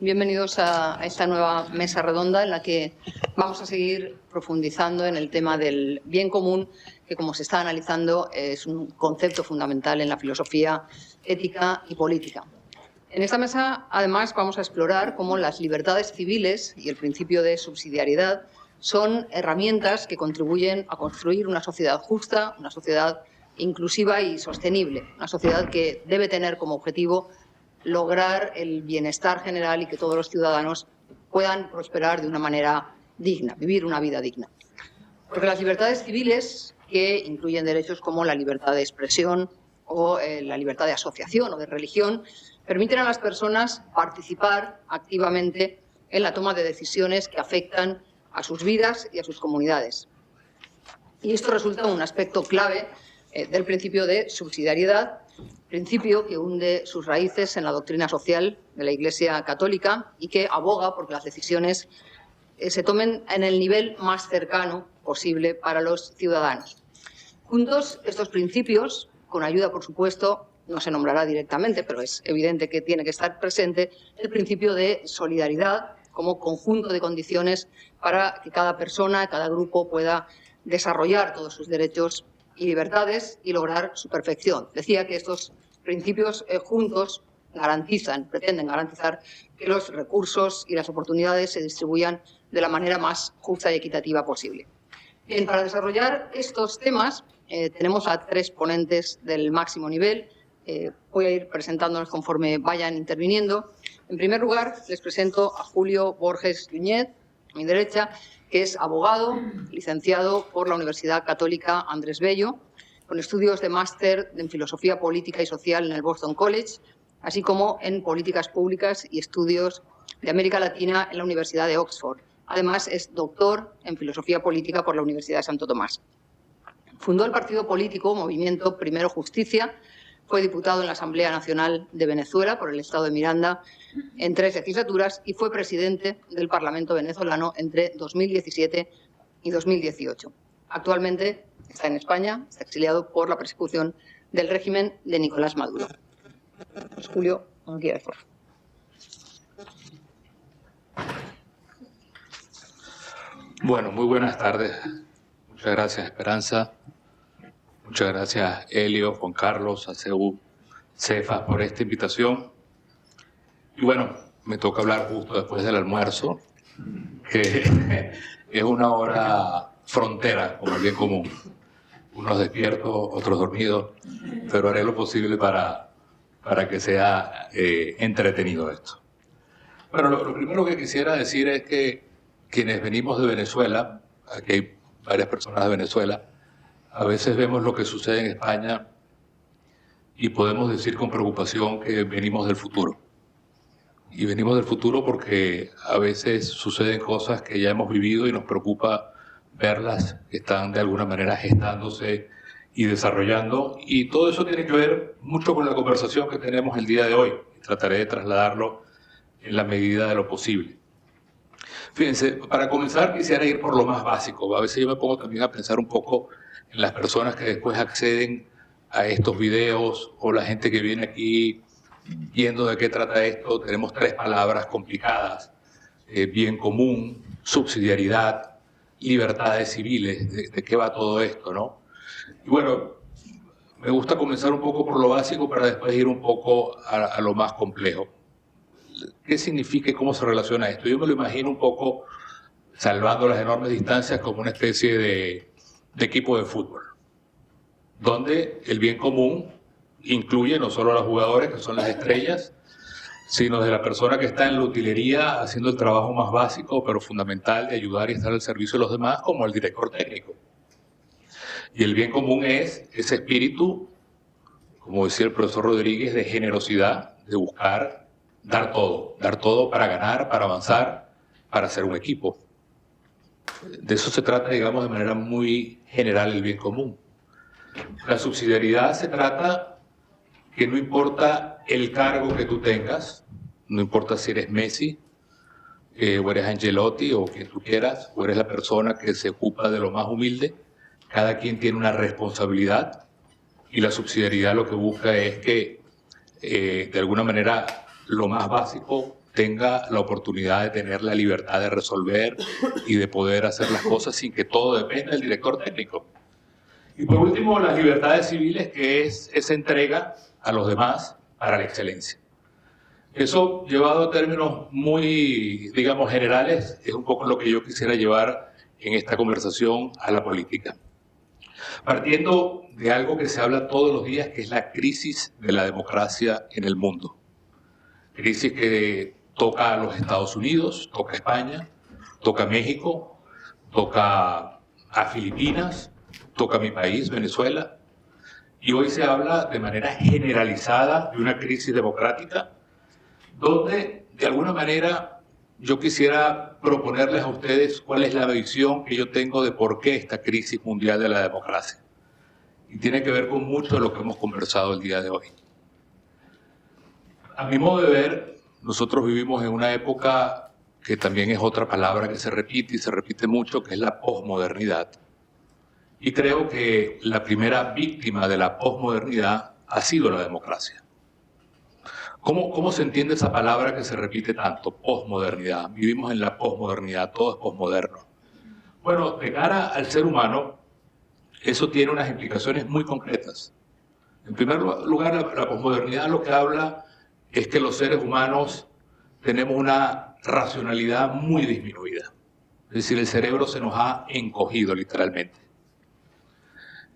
Bienvenidos a esta nueva mesa redonda en la que vamos a seguir profundizando en el tema del bien común, que, como se está analizando, es un concepto fundamental en la filosofía ética y política. En esta mesa, además, vamos a explorar cómo las libertades civiles y el principio de subsidiariedad son herramientas que contribuyen a construir una sociedad justa, una sociedad inclusiva y sostenible, una sociedad que debe tener como objetivo lograr el bienestar general y que todos los ciudadanos puedan prosperar de una manera digna, vivir una vida digna. Porque las libertades civiles, que incluyen derechos como la libertad de expresión o la libertad de asociación o de religión, permiten a las personas participar activamente en la toma de decisiones que afectan a sus vidas y a sus comunidades. Y esto resulta un aspecto clave del principio de subsidiariedad, principio que hunde sus raíces en la doctrina social de la Iglesia Católica y que aboga porque las decisiones se tomen en el nivel más cercano posible para los ciudadanos. Juntos, estos principios, con ayuda, por supuesto, no se nombrará directamente, pero es evidente que tiene que estar presente el principio de solidaridad como conjunto de condiciones para que cada persona, cada grupo pueda desarrollar todos sus derechos y libertades y lograr su perfección. Decía que estos principios juntos pretenden garantizar que los recursos y las oportunidades se distribuyan de la manera más justa y equitativa posible. Bien, para desarrollar estos temas tenemos a tres ponentes del máximo nivel. Voy a ir presentándonos conforme vayan interviniendo. En primer lugar, les presento a Julio Borges Yuñez, a mi derecha, que es abogado, licenciado por la Universidad Católica Andrés Bello, con estudios de máster en Filosofía Política y Social en el Boston College, así como en Políticas Públicas y Estudios de América Latina en la Universidad de Oxford. Además, es doctor en Filosofía Política por la Universidad de Santo Tomás. Fundó el partido político Movimiento Primero Justicia, fue diputado en la Asamblea Nacional de Venezuela por el Estado de Miranda en 3 legislaturas y fue presidente del Parlamento venezolano entre 2017 y 2018. Actualmente está en España, está exiliado por la persecución del régimen de Nicolás Maduro. Pues, Julio, cuando quieras, por favor. Bueno, muy buenas tardes. Muchas gracias, Esperanza. Muchas gracias, Helio, Juan Carlos, ACU, Cefas, por esta invitación. Y bueno, me toca hablar justo después del almuerzo, que es una hora frontera con el bien común. Unos despiertos, otros dormidos, pero haré lo posible para que sea entretenido esto. Bueno, lo primero que quisiera decir es que quienes venimos de Venezuela, aquí hay varias personas de Venezuela, a veces vemos lo que sucede en España y podemos decir con preocupación que venimos del futuro. Y venimos del futuro porque a veces suceden cosas que ya hemos vivido y nos preocupa verlas, que están de alguna manera gestándose y desarrollando. Y todo eso tiene que ver mucho con la conversación que tenemos el día de hoy. Trataré de trasladarlo en la medida de lo posible. Fíjense, para comenzar quisiera ir por lo más básico. A veces yo me pongo también a pensar un poco en las personas que después acceden a estos videos o la gente que viene aquí viendo de qué trata esto. Tenemos 3 palabras complicadas: bien común, subsidiariedad, libertades civiles. ¿De qué va todo esto, no? Y bueno, me gusta comenzar un poco por lo básico para después ir un poco a lo más complejo. ¿Qué significa y cómo se relaciona esto? Yo me lo imagino un poco, salvando las enormes distancias, como una especie de equipo de fútbol, donde el bien común incluye no solo a los jugadores, que son las estrellas, sino de la persona que está en la utilería haciendo el trabajo más básico, pero fundamental, de ayudar y estar al servicio de los demás, como el director técnico. Y el bien común es ese espíritu, como decía el profesor Rodríguez, de generosidad, de buscar dar todo para ganar, para avanzar, para hacer un equipo. De eso se trata, digamos, de manera muy general el bien común. La subsidiariedad se trata que no importa el cargo que tú tengas, no importa si eres Messi, o eres Angelotti, o quien tú quieras, o eres la persona que se ocupa de lo más humilde, cada quien tiene una responsabilidad, y la subsidiariedad lo que busca es que, de alguna manera, lo más básico tenga la oportunidad de tener la libertad de resolver y de poder hacer las cosas sin que todo dependa del director técnico. Y por último, las libertades civiles, que es esa entrega a los demás para la excelencia. Eso, llevado a términos muy, digamos, generales, es un poco lo que yo quisiera llevar en esta conversación a la política. Partiendo de algo que se habla todos los días, que es la crisis de la democracia en el mundo. Crisis que toca a los Estados Unidos, toca a España, toca a México, toca a Filipinas, toca a mi país, Venezuela. Y hoy se habla de manera generalizada de una crisis democrática, donde de alguna manera yo quisiera proponerles a ustedes cuál es la visión que yo tengo de por qué esta crisis mundial de la democracia. Y tiene que ver con mucho de lo que hemos conversado el día de hoy. A mi modo de ver, nosotros vivimos en una época que también es otra palabra que se repite y se repite mucho, que es la posmodernidad. Y creo que la primera víctima de la posmodernidad ha sido la democracia. ¿Cómo se entiende esa palabra que se repite tanto? Posmodernidad. Vivimos en la posmodernidad, todo es posmoderno. Bueno, de cara al ser humano, eso tiene unas implicaciones muy concretas. En primer lugar, la posmodernidad lo que habla es que los seres humanos tenemos una racionalidad muy disminuida. Es decir, el cerebro se nos ha encogido literalmente.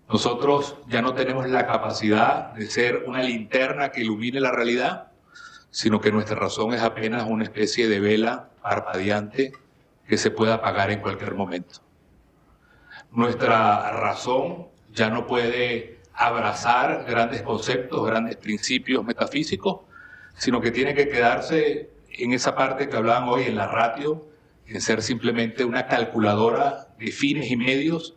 Nosotros ya no tenemos la capacidad de ser una linterna que ilumine la realidad, sino que nuestra razón es apenas una especie de vela parpadeante que se puede apagar en cualquier momento. Nuestra razón ya no puede abrazar grandes conceptos, grandes principios metafísicos, sino que tiene que quedarse en esa parte que hablaban hoy, en la ratio, en ser simplemente una calculadora de fines y medios,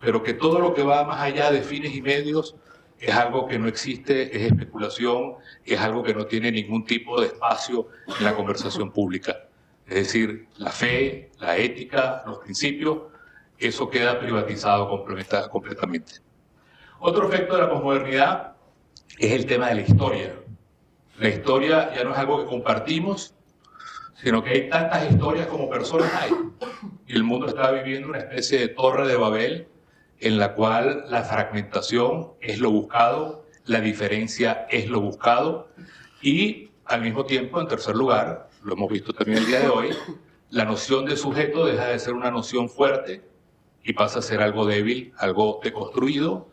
pero que todo lo que va más allá de fines y medios es algo que no existe, es especulación, es algo que no tiene ningún tipo de espacio en la conversación pública. Es decir, la fe, la ética, los principios, eso queda privatizado completamente. Otro efecto de la posmodernidad es el tema de la historia. La historia ya no es algo que compartimos, sino que hay tantas historias como personas hay. Y el mundo está viviendo una especie de torre de Babel en la cual la fragmentación es lo buscado, la diferencia es lo buscado, y al mismo tiempo, en tercer lugar, lo hemos visto también el día de hoy, la noción de sujeto deja de ser una noción fuerte y pasa a ser algo débil, algo deconstruido,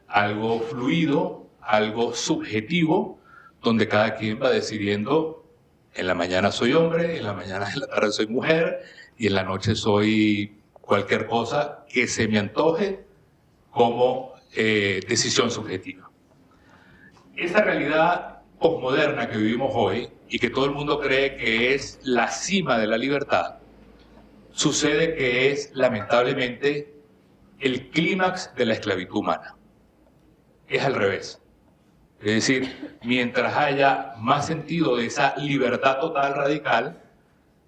algo fluido, algo subjetivo, donde cada quien va decidiendo, en la mañana soy hombre, en la tarde soy mujer, y en la noche soy cualquier cosa que se me antoje como decisión subjetiva. Esa realidad posmoderna que vivimos hoy y que todo el mundo cree que es la cima de la libertad, sucede que es lamentablemente el clímax de la esclavitud humana. Es al revés. Es decir, mientras haya más sentido de esa libertad total radical,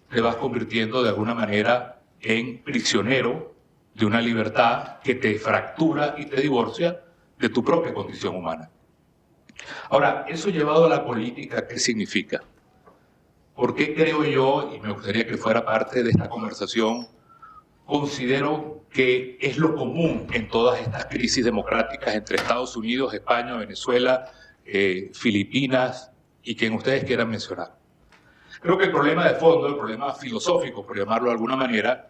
te vas convirtiendo de alguna manera en prisionero de una libertad que te fractura y te divorcia de tu propia condición humana. Ahora, eso llevado a la política, ¿qué significa? ¿Por qué creo yo, y me gustaría que fuera parte de esta conversación, considero que es lo común en todas estas crisis democráticas entre Estados Unidos, España, Venezuela, Filipinas y quien ustedes quieran mencionar? Creo que el problema de fondo, el problema filosófico, por llamarlo de alguna manera,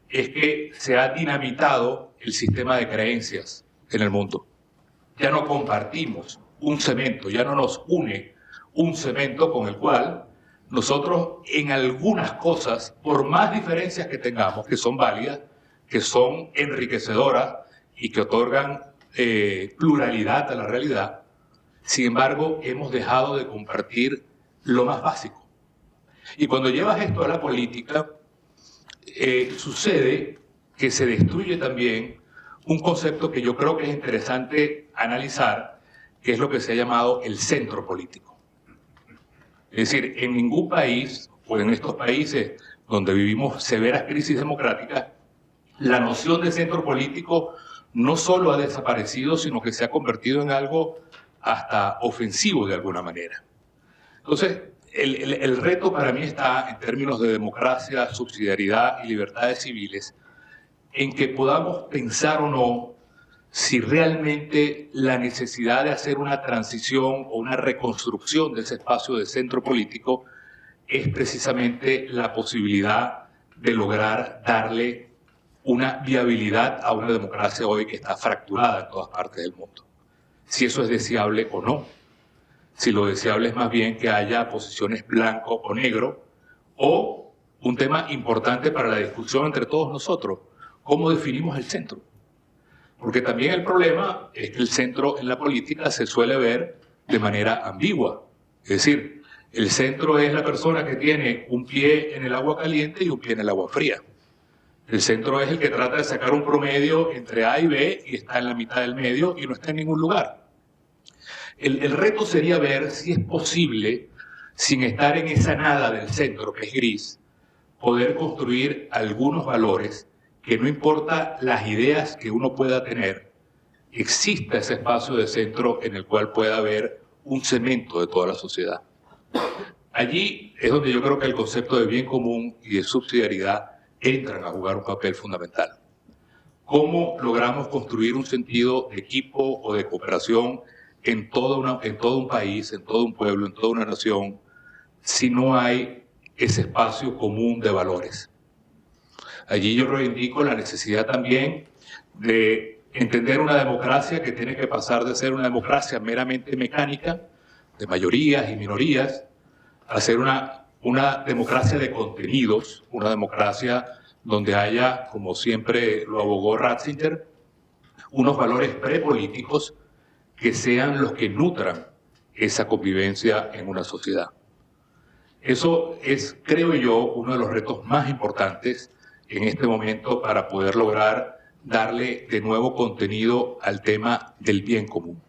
es que se ha dinamitado el sistema de creencias en el mundo. Ya no compartimos un cemento, ya no nos une un cemento con el cual nosotros en algunas cosas, por más diferencias que tengamos, que son válidas, que son enriquecedoras y que otorgan pluralidad a la realidad, sin embargo, hemos dejado de compartir lo más básico. Y cuando llevas esto a la política, sucede que se destruye también un concepto que yo creo que es interesante analizar, que es lo que se ha llamado el centro político. Es decir, en ningún país, o en estos países donde vivimos severas crisis democráticas, la noción de centro político no solo ha desaparecido, sino que se ha convertido en algo hasta ofensivo de alguna manera. Entonces, el reto para mí está en términos de democracia, subsidiariedad y libertades civiles, en que podamos pensar o no si realmente la necesidad de hacer una transición o una reconstrucción de ese espacio de centro político es precisamente la posibilidad de lograr darle una viabilidad a una democracia hoy que está fracturada en todas partes del mundo. Si eso es deseable o no. Si lo deseable es más bien que haya posiciones blanco o negro, o un tema importante para la discusión entre todos nosotros, ¿cómo definimos el centro? Porque también el problema es que el centro en la política se suele ver de manera ambigua. Es decir, el centro es la persona que tiene un pie en el agua caliente y un pie en el agua fría. El centro es el que trata de sacar un promedio entre A y B y está en la mitad del medio y no está en ningún lugar. El reto sería ver si es posible, sin estar en esa nada del centro que es gris, poder construir algunos valores que no importa las ideas que uno pueda tener, exista ese espacio de centro en el cual pueda haber un cemento de toda la sociedad. Allí es donde yo creo que el concepto de bien común y de subsidiariedad entran a jugar un papel fundamental. ¿Cómo logramos construir un sentido de equipo o de cooperación en todo un país, en todo un pueblo, en toda una nación, si no hay ese espacio común de valores? Allí yo reivindico la necesidad también de entender una democracia que tiene que pasar de ser una democracia meramente mecánica, de mayorías y minorías, a ser una democracia de contenidos, una democracia donde haya, como siempre lo abogó Ratzinger, unos valores prepolíticos que sean los que nutran esa convivencia en una sociedad. Eso es, creo yo, uno de los retos más importantes en este momento para poder lograr darle de nuevo contenido al tema del bien común.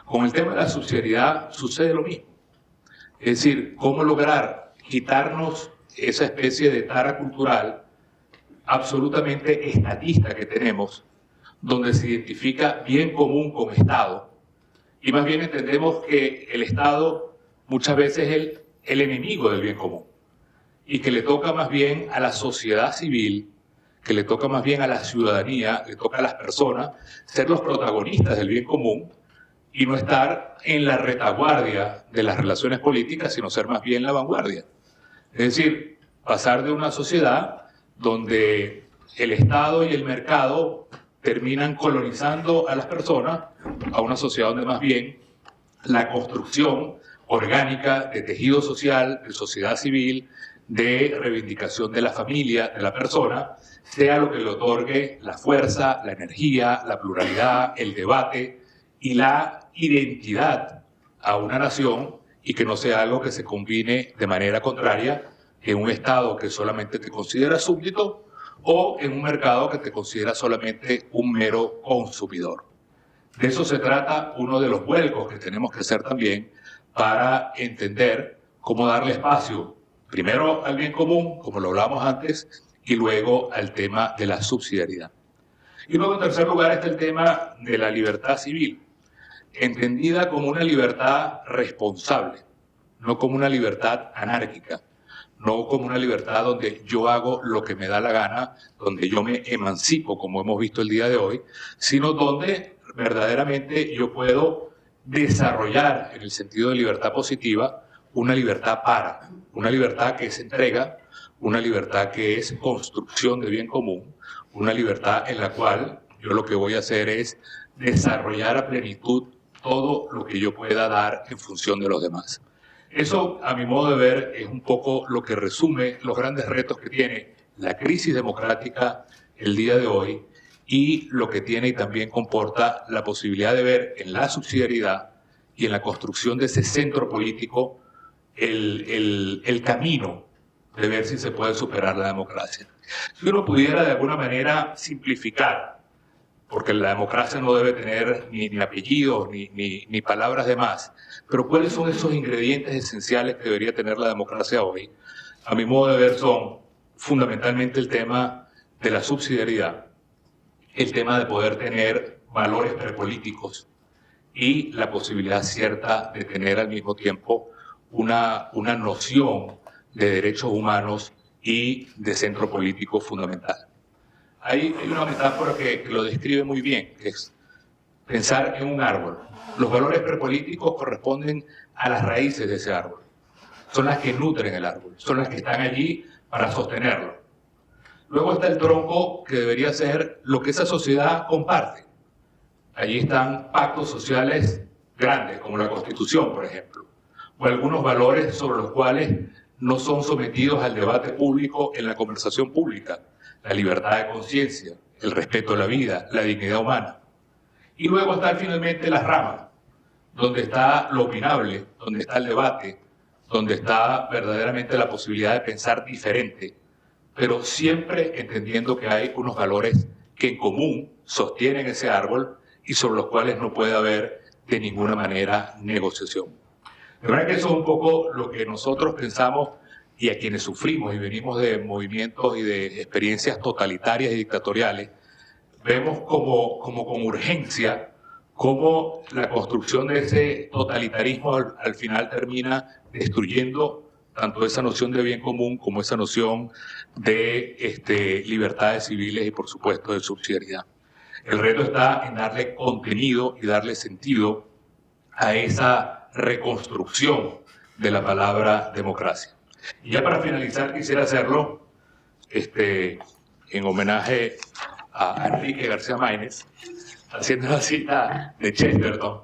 Con el tema de la subsidiariedad sucede lo mismo. Es decir, cómo lograr quitarnos esa especie de tara cultural absolutamente estatista que tenemos, donde se identifica bien común con Estado, y más bien entendemos que el Estado muchas veces es el enemigo del bien común, y que le toca más bien a la sociedad civil, que le toca más bien a la ciudadanía, le toca a las personas ser los protagonistas del bien común y no estar en la retaguardia de las relaciones políticas, sino ser más bien la vanguardia. Es decir, pasar de una sociedad donde el Estado y el mercado terminan colonizando a las personas a una sociedad donde más bien la construcción orgánica de tejido social, de sociedad civil, de reivindicación de la familia, de la persona, sea lo que le otorgue la fuerza, la energía, la pluralidad, el debate y la identidad a una nación, y que no sea algo que se combine de manera contraria en un Estado que solamente te considera súbdito o en un mercado que te considera solamente un mero consumidor. De eso se trata uno de los vuelcos que tenemos que hacer también para entender cómo darle espacio, primero al bien común, como lo hablamos antes, y luego al tema de la subsidiariedad. Y luego, en tercer lugar, está el tema de la libertad civil, entendida como una libertad responsable, no como una libertad anárquica, no como una libertad donde yo hago lo que me da la gana, donde yo me emancipo, como hemos visto el día de hoy, sino donde verdaderamente yo puedo desarrollar, en el sentido de libertad positiva, una libertad una libertad que es entrega, una libertad que es construcción de bien común, una libertad en la cual yo lo que voy a hacer es desarrollar a plenitud todo lo que yo pueda dar en función de los demás. Eso, a mi modo de ver, es un poco lo que resume los grandes retos que tiene la crisis democrática el día de hoy y lo que tiene y también comporta la posibilidad de ver en la subsidiariedad y en la construcción de ese centro político el camino de ver si se puede superar la democracia. Si uno pudiera de alguna manera simplificar, porque la democracia no debe tener ni apellidos ni palabras de más, pero ¿cuáles son esos ingredientes esenciales que debería tener la democracia hoy? A mi modo de ver son fundamentalmente el tema de la subsidiariedad, el tema de poder tener valores prepolíticos y la posibilidad cierta de tener al mismo tiempo una noción de derechos humanos y de centro político fundamental. Hay una metáfora que lo describe muy bien, que es pensar en un árbol. Los valores prepolíticos corresponden a las raíces de ese árbol. Son las que nutren el árbol, son las que están allí para sostenerlo. Luego está el tronco, que debería ser lo que esa sociedad comparte. Allí están pactos sociales grandes, como la Constitución, por ejemplo, o algunos valores sobre los cuales no son sometidos al debate público en la conversación pública: la libertad de conciencia, el respeto a la vida, la dignidad humana. Y luego están finalmente las ramas, donde está lo opinable, donde está el debate, donde está verdaderamente la posibilidad de pensar diferente, pero siempre entendiendo que hay unos valores que en común sostienen ese árbol y sobre los cuales no puede haber de ninguna manera negociación. De verdad que eso es un poco lo que nosotros pensamos, y a quienes sufrimos y venimos de movimientos y de experiencias totalitarias y dictatoriales, vemos como con urgencia cómo la construcción de ese totalitarismo al final termina destruyendo tanto esa noción de bien común como esa noción de libertades civiles y, por supuesto, de subsidiariedad. El reto está en darle contenido y darle sentido a esa reconstrucción de la palabra democracia. Y ya para finalizar quisiera hacerlo en homenaje a Enrique García Maínez, haciendo la cita de Chesterton,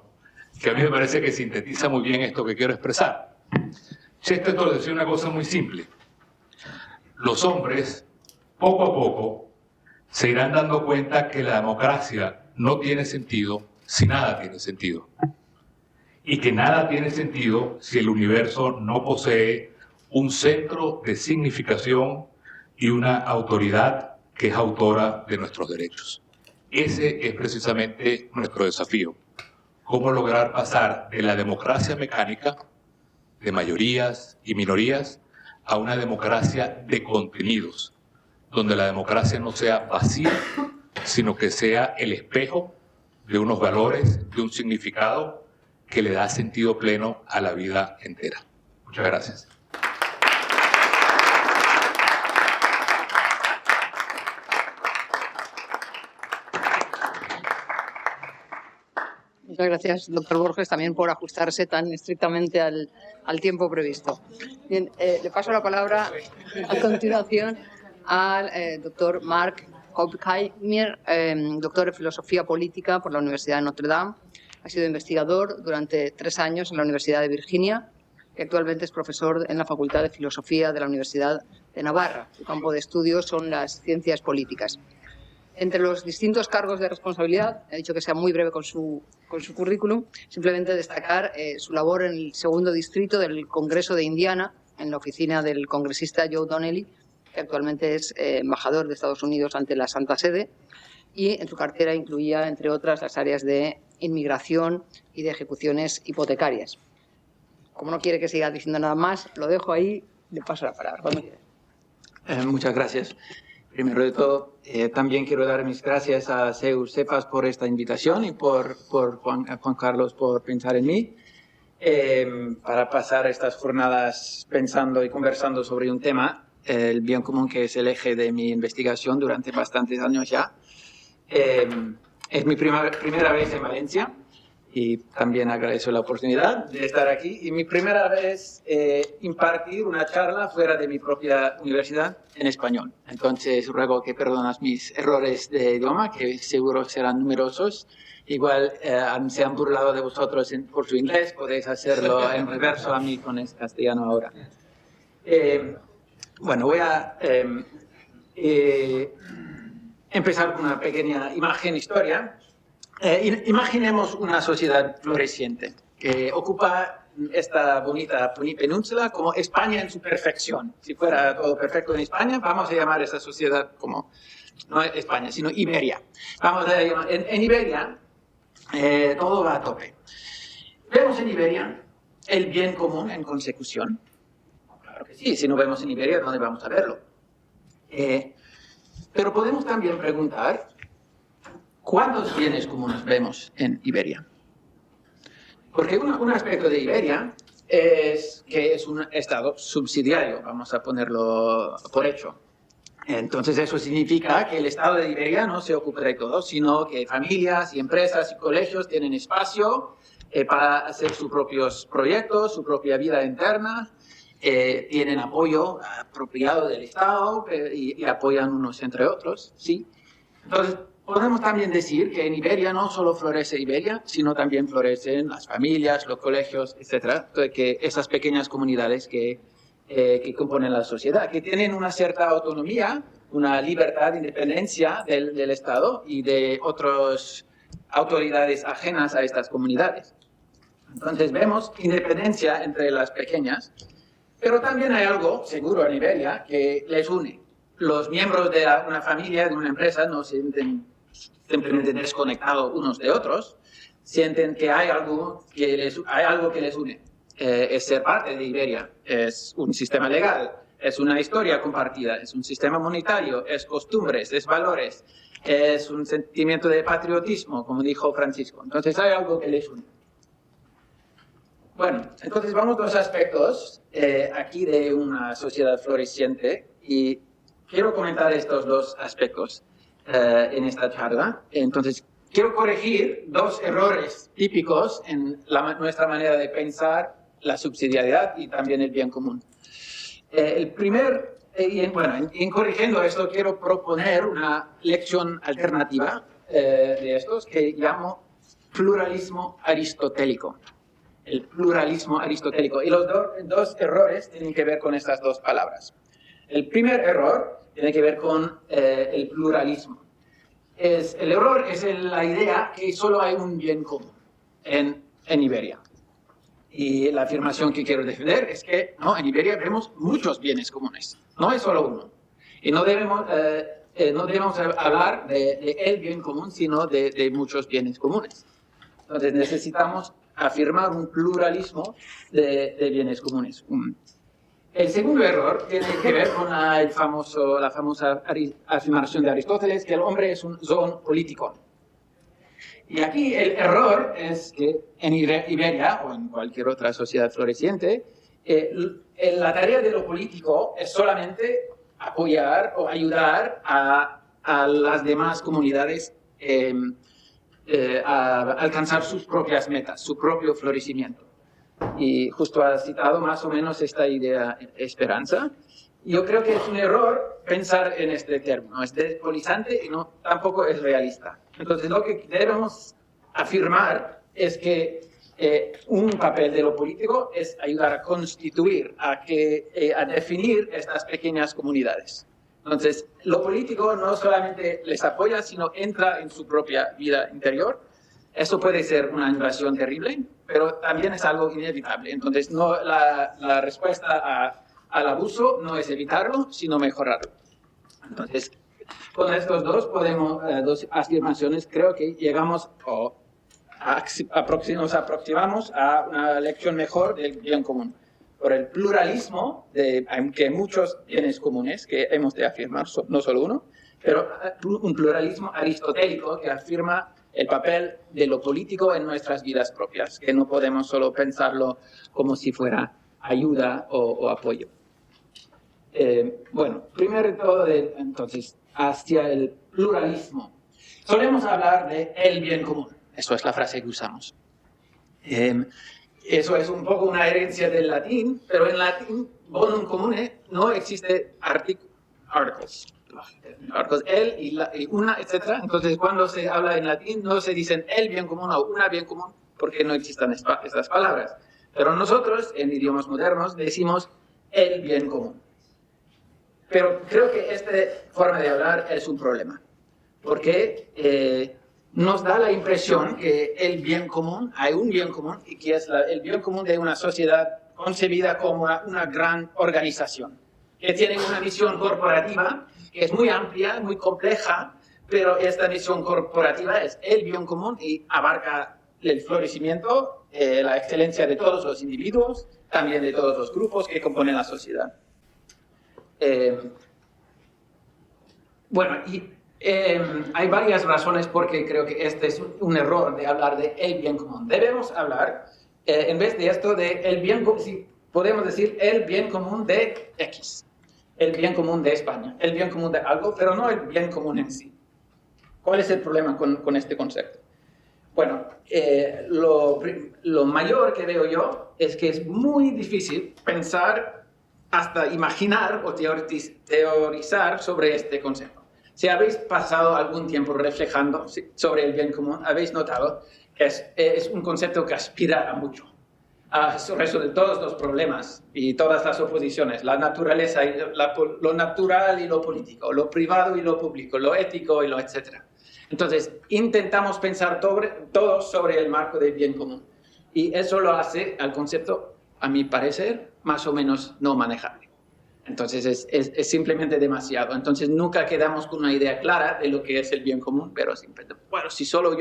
que a mí me parece que sintetiza muy bien esto que quiero expresar. Chesterton decía una cosa muy simple: los hombres, poco a poco, se irán dando cuenta que la democracia no tiene sentido si nada tiene sentido, y que nada tiene sentido si el universo no posee un centro de significación y una autoridad que es autora de nuestros derechos. Ese es precisamente nuestro desafío: cómo lograr pasar de la democracia mecánica, de mayorías y minorías, a una democracia de contenidos, donde la democracia no sea vacía, sino que sea el espejo de unos valores, de un significado que le da sentido pleno a la vida entera. Muchas gracias. Muchas gracias, doctor Borges, también por ajustarse tan estrictamente al tiempo previsto. Bien, le paso la palabra a continuación al doctor Mark Oppenheimer, doctor en Filosofía Política por la Universidad de Notre Dame. Ha sido investigador durante 3 años en la Universidad de Virginia y actualmente es profesor en la Facultad de Filosofía de la Universidad de Navarra. Su campo de estudio son las ciencias políticas. Entre los distintos cargos de responsabilidad, he dicho que sea muy breve con su currículum, simplemente destacar su labor en el 2º distrito del Congreso de Indiana, en la oficina del congresista Joe Donnelly, que actualmente es embajador de Estados Unidos ante la Santa Sede, y en su cartera incluía, entre otras, las áreas de inmigración y de ejecuciones hipotecarias. Como no quiere que siga diciendo nada más, lo dejo ahí, le paso la palabra. Cuando quiera. Muchas gracias. Primero de todo, también quiero dar mis gracias a CEU CEFAS por esta invitación y por Juan Carlos por pensar en mí para pasar estas jornadas pensando y conversando sobre un tema, el bien común, que es el eje de mi investigación durante bastantes años ya. Es mi primera vez en Valencia y también agradezco la oportunidad de estar aquí. Y mi primera vez impartir una charla fuera de mi propia universidad en español. Entonces ruego que perdonas mis errores de idioma, que seguro serán numerosos. Igual se han burlado de vosotros por su inglés, podéis hacerlo en reverso a mí con el castellano ahora. Bueno, voy a empezar con una pequeña historia. Imaginemos una sociedad floreciente que ocupa esta bonita península como España en su perfección. Si fuera todo perfecto en España, vamos a llamar a esta sociedad como, no España, sino Iberia. Vamos a llamar, en Iberia todo va a tope. Vemos en Iberia el bien común en consecución. Claro que sí, si no vemos en Iberia, ¿dónde vamos a verlo? Pero podemos también preguntar, ¿cuántos bienes comunes vemos en Iberia? Porque un aspecto de Iberia es que es un Estado subsidiario, vamos a ponerlo por hecho. Entonces eso significa que el Estado de Liberia no se ocupa de todo, sino que familias y empresas y colegios tienen espacio para hacer sus propios proyectos, su propia vida interna, tienen apoyo apropiado del Estado y apoyan unos entre otros, ¿sí? Entonces, podemos también decir que en Iberia no solo florece Iberia, sino también florecen las familias, los colegios, etc. Que esas pequeñas comunidades que componen la sociedad, que tienen una cierta autonomía, una libertad, independencia del Estado y de otras autoridades ajenas a estas comunidades. Entonces vemos independencia entre las pequeñas, pero también hay algo seguro en Iberia que les une. Los miembros de una familia, de una empresa, no se sienten simplemente desconectados unos de otros, sienten que hay algo que les une. Es ser parte de Iberia, es un sistema legal, es una historia compartida, es un sistema monetario, es costumbres, es valores, es un sentimiento de patriotismo, como dijo Francisco. Entonces hay algo que les une. Bueno, entonces vamos a dos aspectos aquí de una sociedad floreciente y quiero comentar estos dos aspectos en esta charla. Entonces, quiero corregir dos errores típicos en nuestra manera de pensar la subsidiariedad y también el bien común. El primer, en corrigiendo esto, quiero proponer una lección alternativa de estos que llamo pluralismo aristotélico. El pluralismo aristotélico. Y los dos errores tienen que ver con estas dos palabras. El primer error tiene que ver con el pluralismo. El error es la idea que solo hay un bien común en Iberia. Y la afirmación que quiero defender es que no, en Iberia vemos muchos bienes comunes, no es solo uno. Y no debemos hablar de el bien común, sino de muchos bienes comunes. Entonces necesitamos afirmar un pluralismo de bienes comunes. El segundo error tiene que ver con la famosa afirmación de Aristóteles que el hombre es un zoon político. Y aquí el error es que en Iberia o en cualquier otra sociedad floreciente, la tarea de lo político es solamente apoyar o ayudar a las demás comunidades a alcanzar sus propias metas, su propio florecimiento. Y justo ha citado más o menos esta idea esperanza. Yo creo que es un error pensar en este término. Es despolizante y tampoco es realista. Entonces, lo que debemos afirmar es que un papel de lo político es ayudar a constituir, a definir estas pequeñas comunidades. Entonces, lo político no solamente les apoya, sino entra en su propia vida interior. Eso puede ser una invasión terrible, pero también es algo inevitable. Entonces, la respuesta al abuso no es evitarlo, sino mejorarlo. Entonces, con estos dos afirmaciones, creo que llegamos nos aproximamos a una lección mejor del bien común. Por el pluralismo, que muchos bienes comunes que hemos de afirmar, no solo uno, pero un pluralismo aristotélico que afirma el papel de lo político en nuestras vidas propias, que no podemos solo pensarlo como si fuera ayuda o apoyo. Primero de todo, entonces, hacia el pluralismo. Solemos hablar de el bien común. Eso es la frase que usamos. Eso es un poco una herencia del latín, pero en latín, bonum comune, no existe articles, el y una, etc. Entonces, cuando se habla en latín, no se dicen el bien común o una bien común, porque no existen estas palabras. Pero nosotros, en idiomas modernos, decimos el bien común. Pero creo que esta forma de hablar es un problema, porque nos da la impresión que el bien común, hay un bien común, y que es el bien común de una sociedad concebida como una gran organización, que tiene una visión corporativa que es muy amplia, muy compleja, pero esta visión corporativa es el bien común y abarca el florecimiento, la excelencia de todos los individuos, también de todos los grupos que componen la sociedad. Hay varias razones por qué creo que este es un error de hablar de el bien común. Debemos hablar en vez de esto de si podemos decir el bien común de X, el bien común de España, el bien común de algo, pero no el bien común en sí. ¿Cuál es el problema con este concepto? Bueno, lo mayor que veo yo es que es muy difícil pensar, hasta imaginar o teorizar sobre este concepto. Si habéis pasado algún tiempo reflejando sobre el bien común, habéis notado que es un concepto que aspira a mucho, a resolver todos los problemas y todas las oposiciones, la naturaleza, y lo natural y lo político, lo privado y lo público, lo ético y lo etcétera. Entonces, intentamos pensar todos sobre el marco del bien común. Y eso lo hace al concepto, a mi parecer, más o menos no manejable. Entonces, es simplemente demasiado. Entonces, nunca quedamos con una idea clara de lo que es el bien común, pero simplemente, bueno, si solo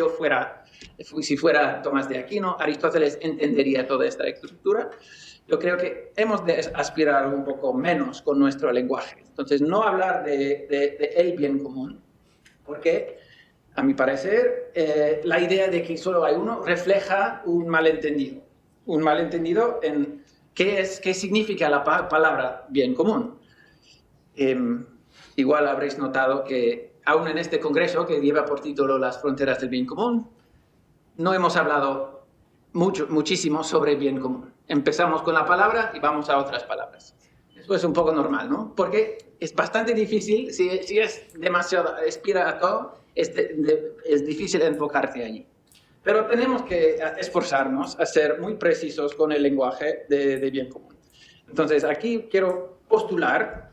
si fuera Tomás de Aquino, Aristóteles entendería toda esta estructura. Yo creo que hemos de aspirar un poco menos con nuestro lenguaje. Entonces, no hablar de el bien común, porque a mi parecer, la idea de que solo hay uno refleja un malentendido. Un malentendido en qué significa la palabra bien común. Igual habréis notado que, aún en este congreso que lleva por título Las fronteras del bien común, no hemos hablado muchísimo sobre bien común. Empezamos con la palabra y vamos a otras palabras. Eso es un poco normal, ¿no? Porque es bastante difícil, si es demasiado, aspira a todo, es difícil enfocarte allí. Pero tenemos que esforzarnos a ser muy precisos con el lenguaje de bien común. Entonces, aquí quiero postular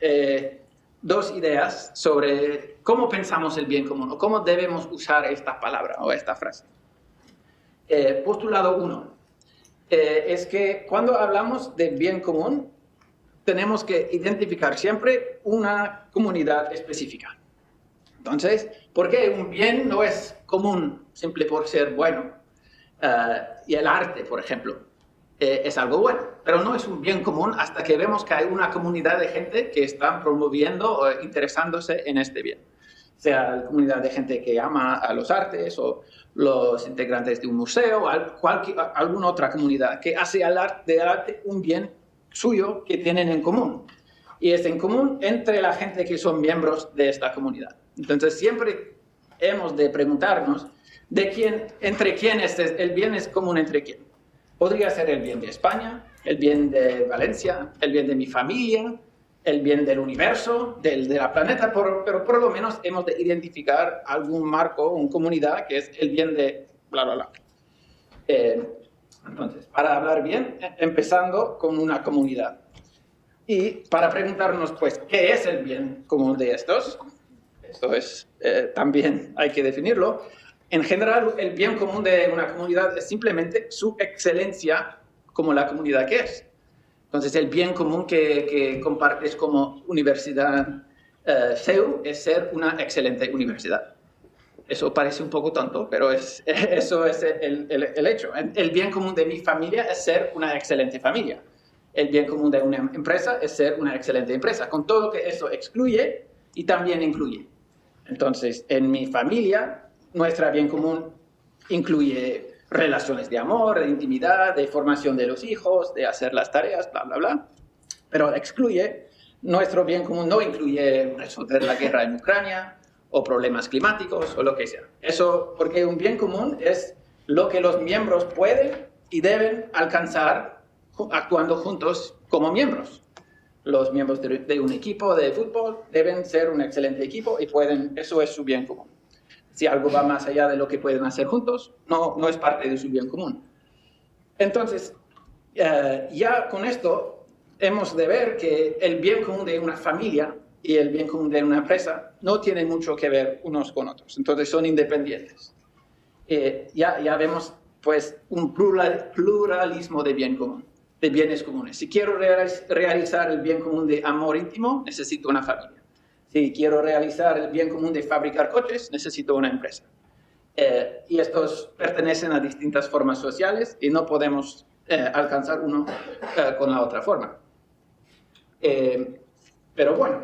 dos ideas sobre cómo pensamos el bien común o cómo debemos usar esta palabra o esta frase. Postulado 1 es que cuando hablamos de bien común, tenemos que identificar siempre una comunidad específica. Entonces, ¿por qué un bien no es común simple por ser bueno? Y el arte, por ejemplo, es algo bueno, pero no es un bien común hasta que vemos que hay una comunidad de gente que están promoviendo o interesándose en este bien. Sea la comunidad de gente que ama a los artes o los integrantes de un museo o alguna otra comunidad que hace del arte un bien suyo que tienen en común. Y es en común entre la gente que son miembros de esta comunidad. Entonces, siempre hemos de preguntarnos entre quién el bien es común entre quién. Podría ser el bien de España, el bien de Valencia, el bien de mi familia, el bien del universo, de la planeta, pero por lo menos hemos de identificar algún marco, una comunidad que es el bien de bla, bla, bla. Entonces, para hablar bien, empezando con una comunidad. Y para preguntarnos, pues, ¿qué es el bien común de estos? Esto es, también hay que definirlo. En general, el bien común de una comunidad es simplemente su excelencia como la comunidad que es. Entonces, el bien común que compartes como universidad CEU es ser una excelente universidad. Eso parece un poco tonto, pero eso es el hecho. El bien común de mi familia es ser una excelente familia. El bien común de una empresa es ser una excelente empresa, con todo lo que eso excluye y también incluye. Entonces, en mi familia, nuestra bien común incluye relaciones de amor, de intimidad, de formación de los hijos, de hacer las tareas, bla, bla, bla. Pero nuestro bien común no incluye resolver la guerra en Ucrania o problemas climáticos o lo que sea. Eso porque un bien común es lo que los miembros pueden y deben alcanzar actuando juntos como miembros. Los miembros de un equipo de fútbol deben ser un excelente equipo y eso es su bien común. Si algo va más allá de lo que pueden hacer juntos, no es parte de su bien común. Entonces, ya con esto hemos de ver que el bien común de una familia y el bien común de una empresa no tienen mucho que ver unos con otros. Entonces, son independientes. Ya vemos, pues, un pluralismo de bien común, de bienes comunes. Si quiero realizar el bien común de amor íntimo, necesito una familia. Si quiero realizar el bien común de fabricar coches, necesito una empresa. Y estos pertenecen a distintas formas sociales y no podemos alcanzar uno con la otra forma. Pero bueno,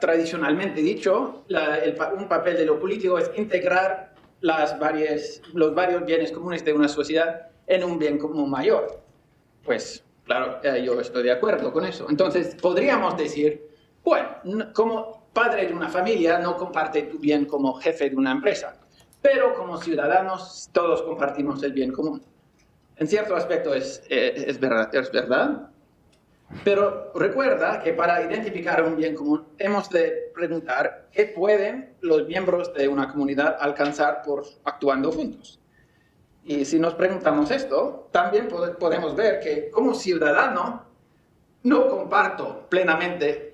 tradicionalmente dicho, un papel de lo político es integrar los varios bienes comunes de una sociedad en un bien común mayor. Pues, claro, yo estoy de acuerdo con eso. Entonces, podríamos decir, bueno, como padre de una familia no comparte tu bien como jefe de una empresa, pero como ciudadanos todos compartimos el bien común. En cierto aspecto es verdad, pero recuerda que para identificar un bien común hemos de preguntar qué pueden los miembros de una comunidad alcanzar por actuando juntos. Y si nos preguntamos esto, también podemos ver que como ciudadano no comparto plenamente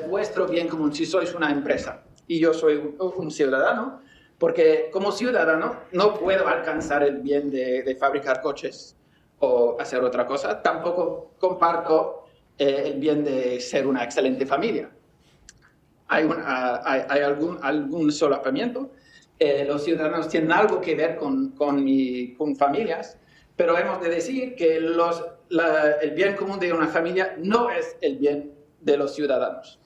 vuestro bien común si sois una empresa y yo soy un ciudadano, porque como ciudadano no puedo alcanzar el bien de fabricar coches o hacer otra cosa. Tampoco comparto el bien de ser una excelente familia. Hay algún solapamiento. Los ciudadanos tienen algo que ver con familias, pero hemos de decir que el bien común de una familia no es el bien de los ciudadanos.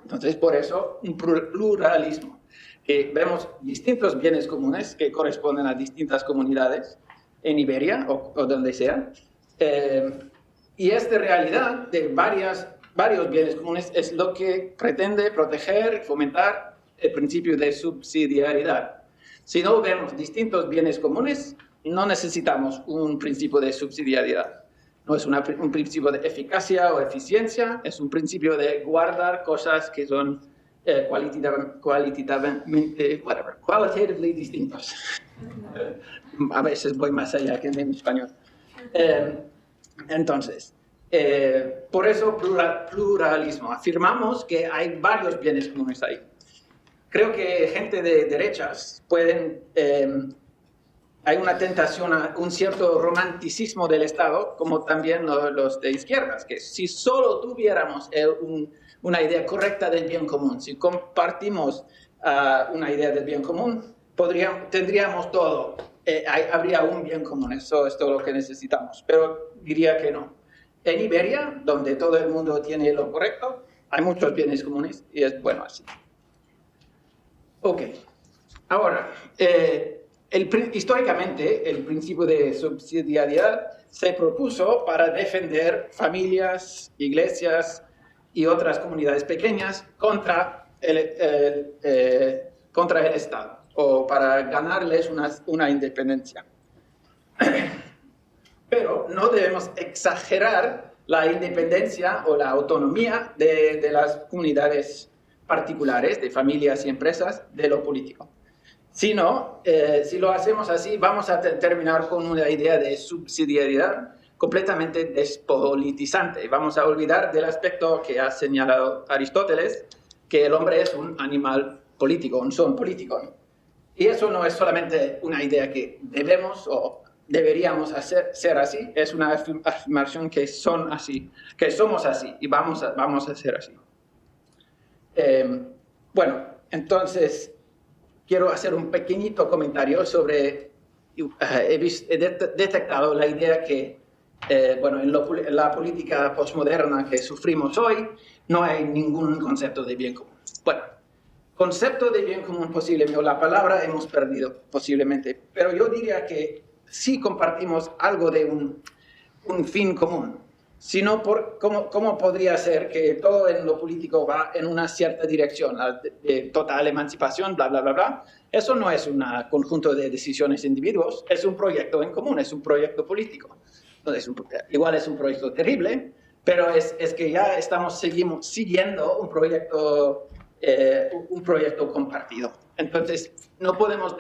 Entonces, por eso, un pluralismo. Vemos distintos bienes comunes que corresponden a distintas comunidades en Iberia o donde sea. Y esta realidad de varios bienes comunes es lo que pretende proteger y fomentar el principio de subsidiariedad. Si no vemos distintos bienes comunes, no necesitamos un principio de subsidiariedad. No es un principio de eficacia o eficiencia, es un principio de guardar cosas que son qualitatively distintos. A veces voy más allá que en español. Entonces, por eso pluralismo. Afirmamos que hay varios bienes comunes ahí. Creo que gente de derechas hay una tentación a un cierto romanticismo del Estado, como también los de izquierdas, que si solo tuviéramos una idea correcta del bien común, si compartimos una idea del bien común, tendríamos todo, habría un bien común, eso es todo lo que necesitamos, pero diría que no. En Iberia, donde todo el mundo tiene lo correcto, hay muchos bienes comunes y es bueno así. Ok, ahora, históricamente el principio de subsidiariedad se propuso para defender familias, iglesias y otras comunidades pequeñas contra el Estado o para ganarles una independencia. Pero no debemos exagerar la independencia o la autonomía de las comunidades particulares, de familias y empresas, de lo político. Si no, si lo hacemos así, vamos a terminar con una idea de subsidiariedad completamente despolitizante. Vamos a olvidar del aspecto que ha señalado Aristóteles, que el hombre es un animal político, un son político. Y eso no es solamente una idea que debemos o deberíamos ser así, es una afirmación que somos así y vamos a ser así. Bueno, entonces quiero hacer un pequeñito comentario sobre, he detectado la idea que, en la política postmoderna que sufrimos hoy, no hay ningún concepto de bien común. Bueno, concepto de bien común posiblemente, o la palabra hemos perdido posiblemente, pero yo diría que sí compartimos algo de un fin común. Si no, ¿cómo podría ser que todo en lo político va en una cierta dirección, de total emancipación, bla, bla, bla, bla? Eso no es un conjunto de decisiones individuos, es un proyecto en común, es un proyecto político. Igual es un proyecto terrible, pero es que ya seguimos siguiendo un proyecto compartido. Entonces, no podemos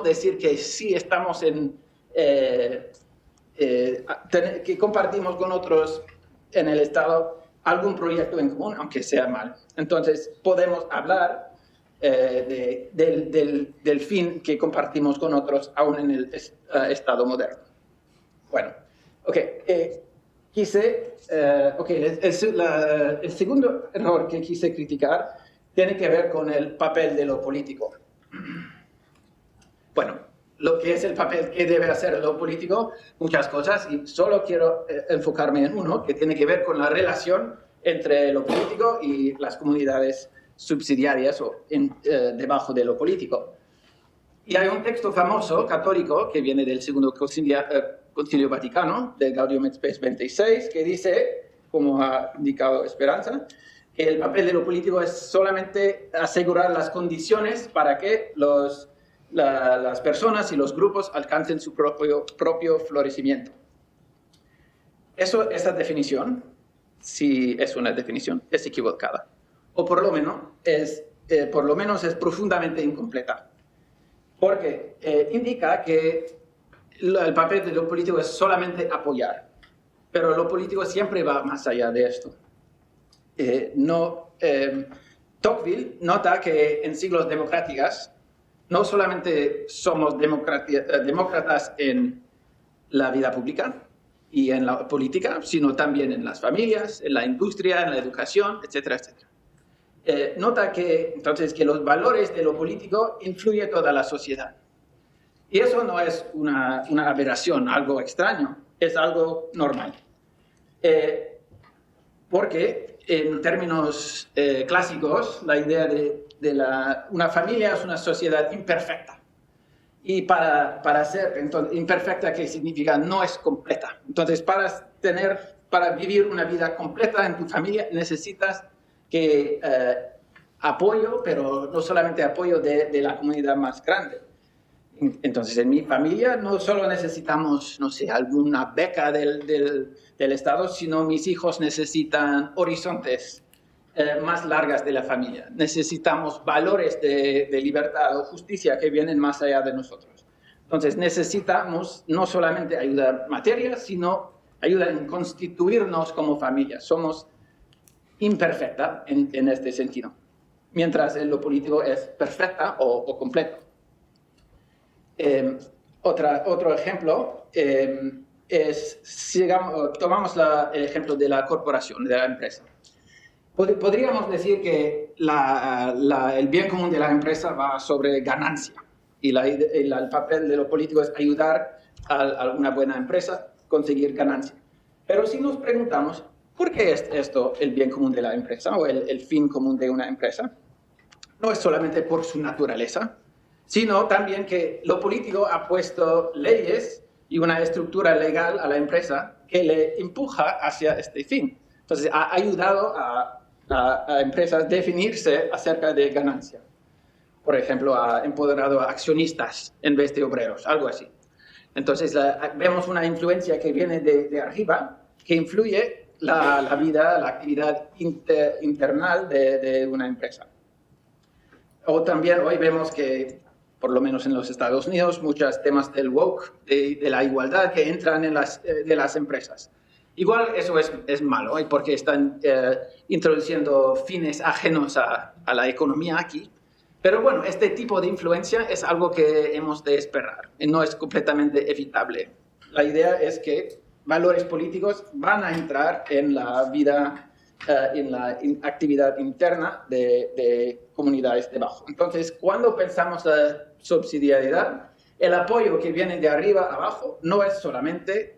decir que sí estamos que compartimos con otros en el Estado algún proyecto en común, aunque sea mal. Entonces, podemos hablar del fin que compartimos con otros aún en el Estado moderno. Bueno, el segundo error que quise criticar tiene que ver con el papel de lo político. Bueno, lo que es el papel que debe hacer lo político, muchas cosas, y solo quiero enfocarme en uno, que tiene que ver con la relación entre lo político y las comunidades subsidiarias o debajo de lo político. Y hay un texto famoso, católico, que viene del Segundo Concilio Vaticano, del Gaudium et Spes 26, que dice, como ha indicado Esperanza, que el papel de lo político es solamente asegurar las condiciones para que las personas y los grupos alcancen su propio florecimiento. Esa definición, si es una definición, es equivocada. O por lo menos es profundamente incompleta. Porque indica que el papel de lo político es solamente apoyar. Pero lo político siempre va más allá de esto. Tocqueville nota que en siglos democráticos no solamente somos demócratas en la vida pública y en la política, sino también en las familias, en la industria, en la educación, etcétera, etcétera. Nota que, entonces, que los valores de lo político influyen toda la sociedad. Y eso no es una aberración, algo extraño, es algo normal. Porque en términos clásicos, la idea de una familia es una sociedad imperfecta. Y para ser entonces, imperfecta, ¿qué significa? No es completa. Entonces, para vivir una vida completa en tu familia, necesitas apoyo, pero no solamente apoyo de la comunidad más grande. Entonces, en mi familia no solo necesitamos, no sé, alguna beca del Estado, sino mis hijos necesitan horizontes más largas de la familia. Necesitamos valores de libertad o justicia que vienen más allá de nosotros. Entonces, necesitamos no solamente ayuda material, sino ayuda en constituirnos como familia. Somos imperfecta en este sentido, mientras en lo político es perfecta o completo. Otro ejemplo tomamos el ejemplo de la corporación, de la empresa. Podríamos decir que el bien común de la empresa va sobre ganancia y el papel de lo político es ayudar a una buena empresa a conseguir ganancia. Pero si nos preguntamos, ¿por qué es esto el bien común de la empresa o el fin común de una empresa? No es solamente por su naturaleza, sino también que lo político ha puesto leyes y una estructura legal a la empresa que le empuja hacia este fin. Entonces, ha ayudado a empresas a definirse acerca de ganancia. Por ejemplo, ha empoderado a accionistas en vez de obreros, algo así. Entonces, vemos una influencia que viene de arriba, que influye la vida, la actividad internal de una empresa. O también hoy vemos que, por lo menos en los Estados Unidos, muchos temas del woke, de la igualdad que entran en de las empresas. Igual eso es malo, porque están introduciendo fines ajenos a la economía aquí. Pero bueno, este tipo de influencia es algo que hemos de esperar, y no es completamente evitable. La idea es que valores políticos van a entrar en la vida, en la actividad interna de comunidades debajo. Entonces, cuando pensamos la subsidiariedad, el apoyo que viene de arriba a abajo no es solamente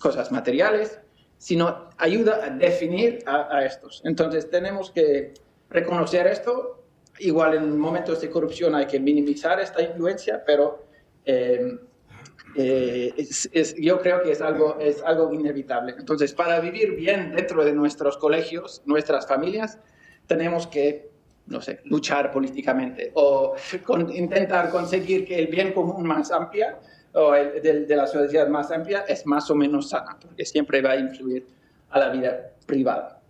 cosas materiales, sino ayuda a definir a estos. Entonces, tenemos que reconocer esto. Igual en momentos de corrupción hay que minimizar esta influencia, pero yo creo que es algo inevitable. Entonces, para vivir bien dentro de nuestros colegios, nuestras familias, tenemos que, no sé, luchar políticamente o intentar conseguir que el bien común más amplio o de la sociedad más amplia es más o menos sana, porque siempre va a influir a la vida privada.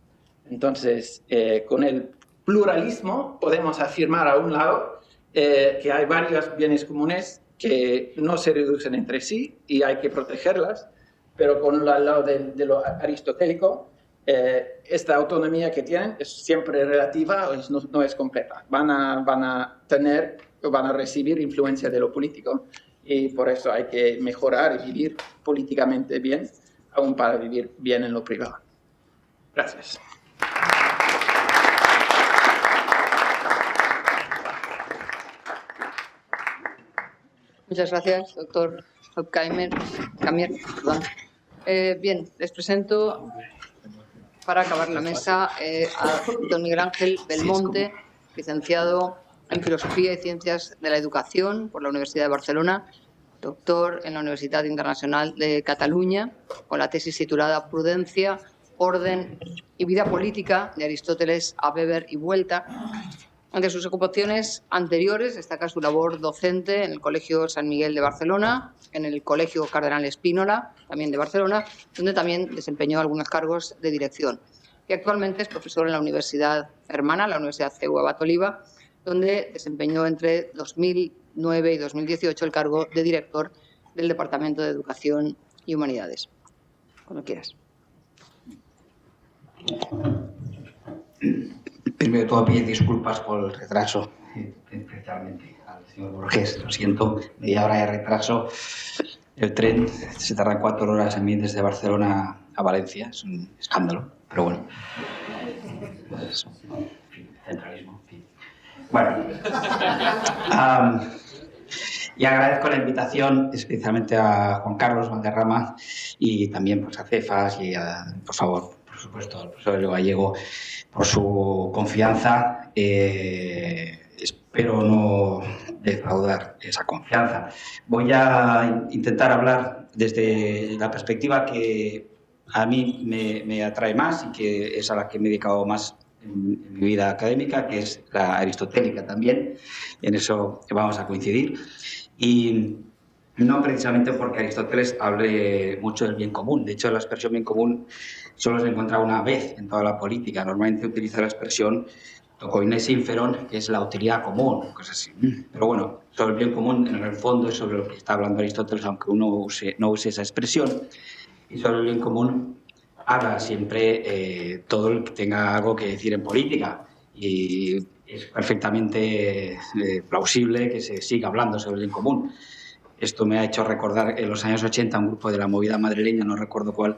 Entonces, con el pluralismo podemos afirmar a un lado que hay varios bienes comunes que no se reducen entre sí y hay que protegerlas, pero con el lado de lo aristotélico, esta autonomía que tienen es siempre relativa, no es completa. Van a recibir influencia de lo político y por eso hay que mejorar y vivir políticamente bien, aún para vivir bien en lo privado. Gracias. Muchas gracias, doctor Camier. Bien, les presento, para acabar la mesa, a don Miguel Ángel Belmonte, licenciado en Filosofía y Ciencias de la Educación por la Universidad de Barcelona, doctor en la Universidad Internacional de Cataluña, con la tesis titulada Prudencia, Orden y Vida Política de Aristóteles a Weber y vuelta. Entre sus ocupaciones anteriores destaca su labor docente en el Colegio San Miguel de Barcelona, en el Colegio Cardenal Spínola, también de Barcelona, donde también desempeñó algunos cargos de dirección. Y actualmente es profesor en la Universidad Hermana, la Universidad CEU Abat Oliba, donde desempeñó entre 2009 y 2018 el cargo de director del Departamento de Educación y Humanidades. Cuando quieras. Primero de todo, pedir disculpas por el retraso, especialmente al señor Borges. Lo siento, media hora de retraso. El tren se tarda 4 horas en mí desde Barcelona a Valencia. Es un escándalo, pero bueno. Centralismo, en fin. Bueno. Y agradezco la invitación especialmente a Juan Carlos Valderrama y también pues, a Cefas y, por favor, por supuesto, al profesor Elio Gallego por su confianza. Espero no defraudar esa confianza. Voy a intentar hablar desde la perspectiva que a mí me atrae más y que es a la que me he dedicado más en mi vida académica, que es la aristotélica también. En eso vamos a coincidir. Y no precisamente porque Aristóteles hable mucho del bien común. De hecho, la expresión bien común solo se encuentra una vez en toda la política. Normalmente utiliza la expresión tocoine sinferon, que es la utilidad común, cosas así. Pero bueno, sobre el bien común, en el fondo, es sobre lo que está hablando Aristóteles, aunque uno no use esa expresión. Y sobre el bien común habla siempre todo el que tenga algo que decir en política. Y es perfectamente plausible que se siga hablando sobre el bien común. Esto me ha hecho recordar en los años 80 un grupo de la movida madrileña, no recuerdo cuál,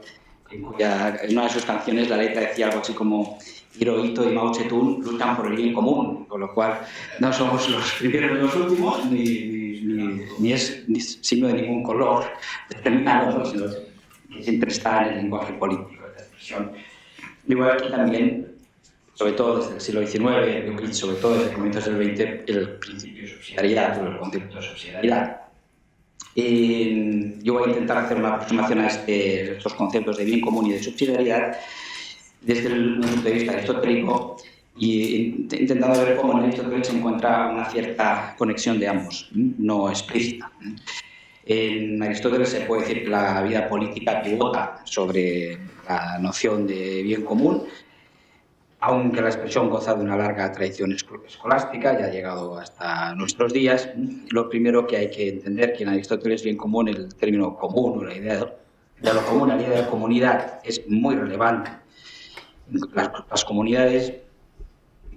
en una de sus canciones la letra decía algo así como Hirohito y Mao Zedong luchan por el bien común, con lo cual no somos los primeros ni los últimos, ni es signo de ningún color determinado, sino que siempre está en el lenguaje político, esta expresión. Igual aquí también, sobre todo desde el siglo XIX y sobre todo desde comienzos del XX, el principio de subsidiariedad o el concepto de subsidiariedad. Yo voy a intentar hacer una aproximación a estos conceptos de bien común y de subsidiariedad desde un punto de vista aristotélico y intentando ver cómo en Aristóteles se encuentra una cierta conexión de ambos, no explícita. En Aristóteles se puede decir que la vida política pivota sobre la noción de bien común, aunque la expresión goza de una larga tradición escolástica, ya ha llegado hasta nuestros días. Lo primero que hay que entender que en Aristóteles bien común, el término común o la idea de lo común, la idea de comunidad es muy relevante. Las comunidades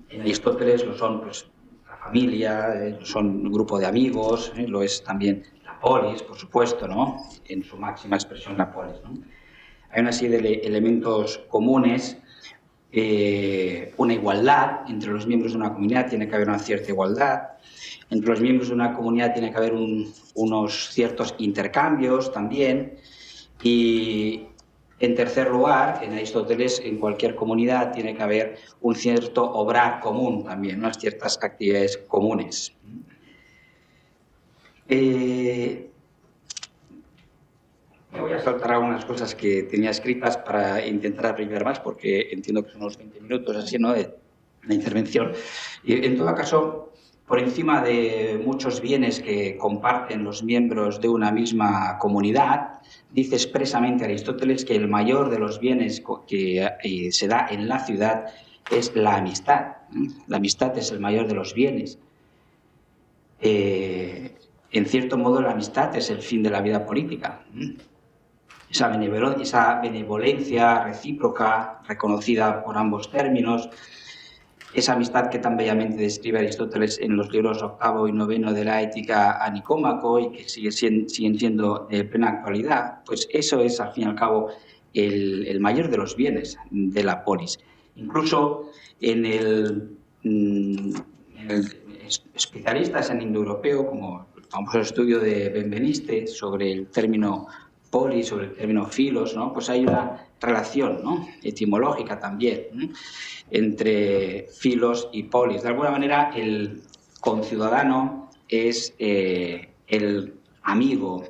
en Aristóteles lo son pues, la familia, son un grupo de amigos, lo es también la polis, por supuesto, ¿no? En su máxima expresión la polis, ¿no? Hay una serie de elementos comunes. Una igualdad entre los miembros de una comunidad, tiene que haber una cierta igualdad. Entre los miembros de una comunidad tiene que haber unos ciertos intercambios también. Y en tercer lugar, en Aristóteles, en cualquier comunidad tiene que haber un cierto obrar común también, unas ciertas actividades comunes. Me voy a saltar algunas cosas que tenía escritas para intentar abreviar más, porque entiendo que son unos 20 minutos así, ¿no?, de la intervención. Y en todo caso, por encima de muchos bienes que comparten los miembros de una misma comunidad, dice expresamente Aristóteles que el mayor de los bienes que se da en la ciudad es la amistad. La amistad es el mayor de los bienes. En cierto modo, la amistad es el fin de la vida política. Esa benevolencia recíproca, reconocida por ambos términos, esa amistad que tan bellamente describe Aristóteles en los libros 8º y 9º de la Ética a Nicómaco y que siguen siendo de plena actualidad, pues eso es, al fin y al cabo, el mayor de los bienes de la polis. Incluso en especialistas en indoeuropeo, como el famoso estudio de Benveniste sobre el término polis, sobre el término filos, ¿no?, pues hay una relación, ¿no?, etimológica también, ¿no?, entre filos y polis. De alguna manera, el conciudadano es el amigo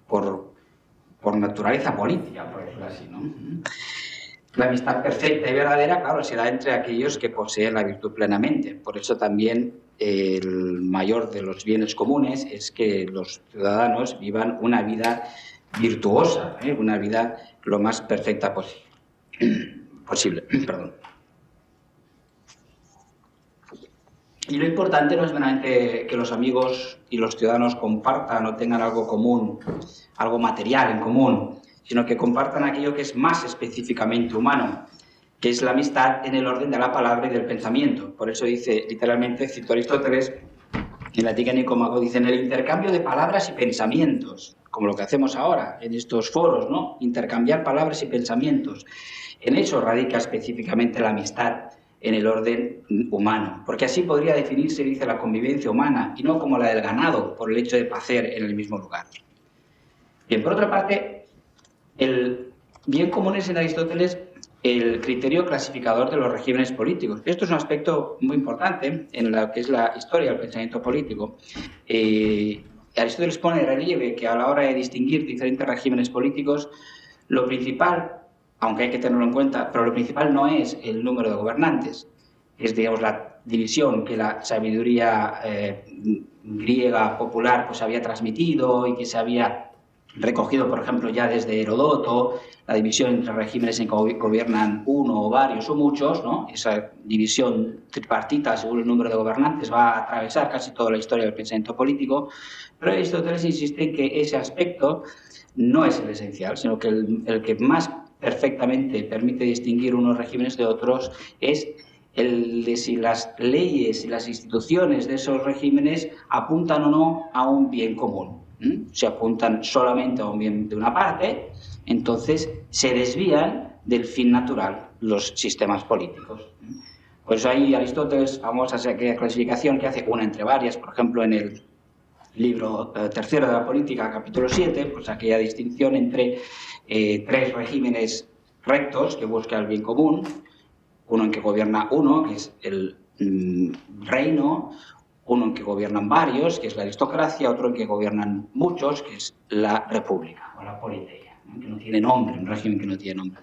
por naturaleza política, por decirlo así, ¿no? La amistad perfecta y verdadera, claro, se da entre aquellos que poseen la virtud plenamente. Por eso también el mayor de los bienes comunes es que los ciudadanos vivan una vida virtuosa, una vida lo más perfecta posible. Perdón. Y lo importante no es meramente que los amigos y los ciudadanos compartan o tengan algo común, algo material en común, sino que compartan aquello que es más específicamente humano, que es la amistad en el orden de la palabra y del pensamiento. Por eso dice, literalmente, cito a Aristóteles, en la Ética Nicomaco, dice, en el intercambio de palabras y pensamientos, como lo que hacemos ahora en estos foros, ¿no? Intercambiar palabras y pensamientos. En eso radica específicamente la amistad en el orden humano, porque así podría definirse, dice, la convivencia humana, y no como la del ganado, por el hecho de pacer en el mismo lugar. Bien, por otra parte, el bien común es en Aristóteles el criterio clasificador de los regímenes políticos. Esto es un aspecto muy importante en lo que es la historia del pensamiento político. Aristóteles pone de relieve que a la hora de distinguir diferentes regímenes políticos, lo principal, aunque hay que tenerlo en cuenta, pero lo principal no es el número de gobernantes, es, digamos, la división que la sabiduría griega popular pues había transmitido y que se había recogido, por ejemplo, ya desde Heródoto, la división entre regímenes en que gobiernan uno o varios o muchos, ¿no? Esa división tripartita según el número de gobernantes va a atravesar casi toda la historia del pensamiento político, pero Aristóteles insiste en que ese aspecto no es el esencial, sino que el que más perfectamente permite distinguir unos regímenes de otros es el de si las leyes y las instituciones de esos regímenes apuntan o no a un bien común. Si apuntan solamente a un bien de una parte, entonces se desvían del fin natural los sistemas políticos. Por eso hay Aristóteles, famosa aquella clasificación que hace una entre varias, por ejemplo en el libro tercero de la política, capítulo 7, pues aquella distinción entre tres regímenes rectos que buscan el bien común, uno en que gobierna uno, que es el reino, uno en que gobiernan varios, que es la aristocracia, otro en que gobiernan muchos, que es la república o la politeia, ¿no? Que no tiene nombre, un régimen que no tiene nombre.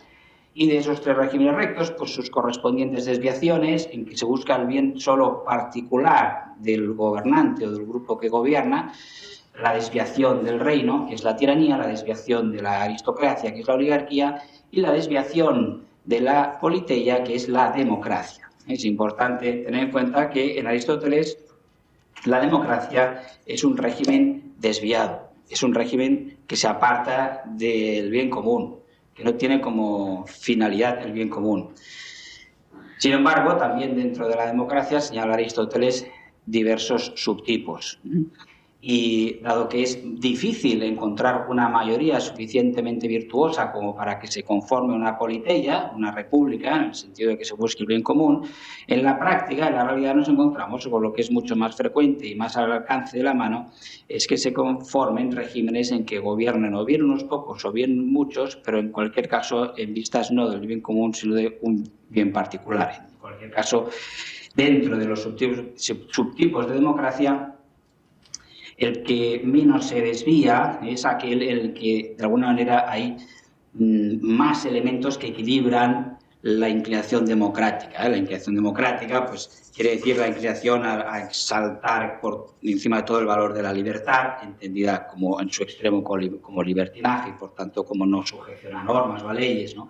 Y de esos tres regímenes rectos, pues sus correspondientes desviaciones, en que se busca el bien solo particular del gobernante o del grupo que gobierna, la desviación del reino, que es la tiranía, la desviación de la aristocracia, que es la oligarquía, y la desviación de la politeia, que es la democracia. Es importante tener en cuenta que en Aristóteles la democracia es un régimen desviado, es un régimen que se aparta del bien común, que no tiene como finalidad el bien común. Sin embargo, también dentro de la democracia señala Aristóteles diversos subtipos. Y dado que es difícil encontrar una mayoría suficientemente virtuosa como para que se conforme una politeia, una república, en el sentido de que se busque el bien común, en la práctica, en la realidad nos encontramos con lo que es mucho más frecuente y más al alcance de la mano, es que se conformen regímenes en que gobiernen o bien unos pocos o bien muchos, pero en cualquier caso en vistas no del bien común, sino de un bien particular. En cualquier caso, dentro de los subtipos de democracia, el que menos se desvía es aquel en el que, de alguna manera, hay más elementos que equilibran la inclinación democrática. La inclinación democrática pues, quiere decir la inclinación a exaltar por encima de todo el valor de la libertad, entendida como en su extremo como libertinaje y, por tanto, como no sujeción a normas o a leyes, ¿no?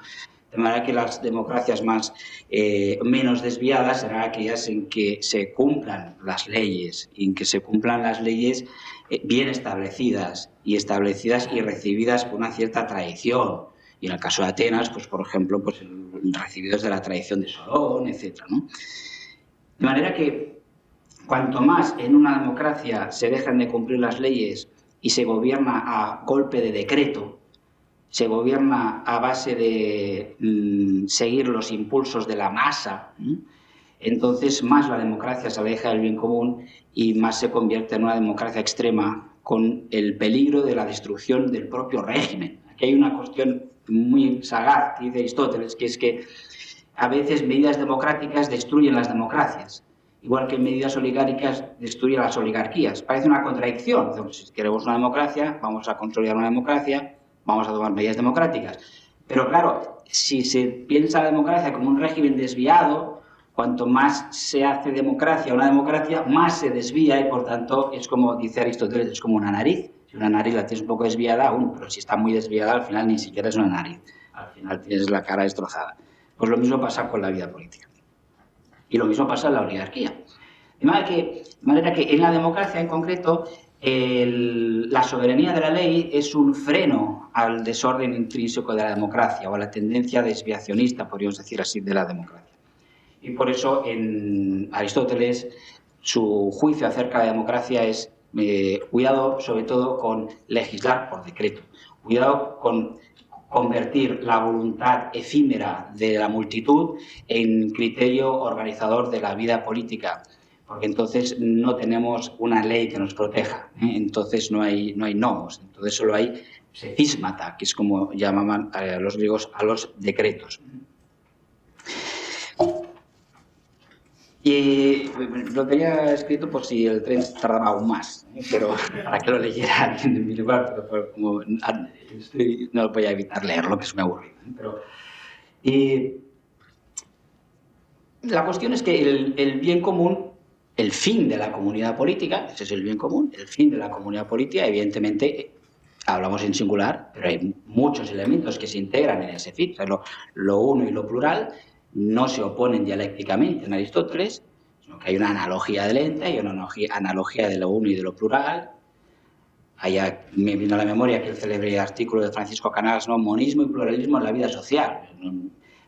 De manera que las democracias menos desviadas serán aquellas en que se cumplan las leyes, y en que se cumplan las leyes bien establecidas y recibidas por una cierta tradición. Y en el caso de Atenas, pues por ejemplo, pues recibidos de la tradición de Solón, etc., ¿no? De manera que cuanto más en una democracia se dejan de cumplir las leyes y se gobierna a golpe de decreto, se gobierna a base de seguir los impulsos de la masa, entonces más la democracia se aleja del bien común y más se convierte en una democracia extrema con el peligro de la destrucción del propio régimen. Aquí hay una cuestión muy sagaz que dice Aristóteles, que es que a veces medidas democráticas destruyen las democracias igual que medidas oligárquicas destruyen las oligarquías. Parece una contradicción. Entonces, si queremos una democracia, vamos a consolidar una democracia, vamos a tomar medidas democráticas. Pero claro, si se piensa la democracia como un régimen desviado, cuanto más se hace democracia, una democracia, más se desvía y, por tanto, es como dice Aristóteles, es como una nariz. Si una nariz la tienes un poco desviada aún, pero si está muy desviada, al final ni siquiera es una nariz. Al final tienes la cara destrozada. Pues lo mismo pasa con la vida política. Y lo mismo pasa en la oligarquía. De manera que en la democracia en concreto, la soberanía de la ley es un freno al desorden intrínseco de la democracia o a la tendencia desviacionista, podríamos decir así, de la democracia. Y por eso en Aristóteles su juicio acerca de la democracia es cuidado sobre todo con legislar por decreto, cuidado con convertir la voluntad efímera de la multitud en criterio organizador de la vida política, porque entonces no tenemos una ley que nos proteja, entonces no hay nomos, entonces solo hay cismata, que es como llamaban los griegos a los decretos. Y lo tenía escrito por si el tren tardaba aún más, pero para que lo leyera alguien en mi lugar, pero como no voy a evitar leerlo, que es muy aburrido. Pero, la cuestión es que el bien común, el fin de la comunidad política, ese es el bien común, el fin de la comunidad política, evidentemente, hablamos en singular, pero hay muchos elementos que se integran en ese fin. O sea, lo uno y lo plural no se oponen dialécticamente en Aristóteles, sino que hay una analogía del ente, hay una analogía de lo uno y de lo plural. Me vino a la memoria que el célebre artículo de Francisco Canals, ¿no? Monismo y pluralismo en la vida social,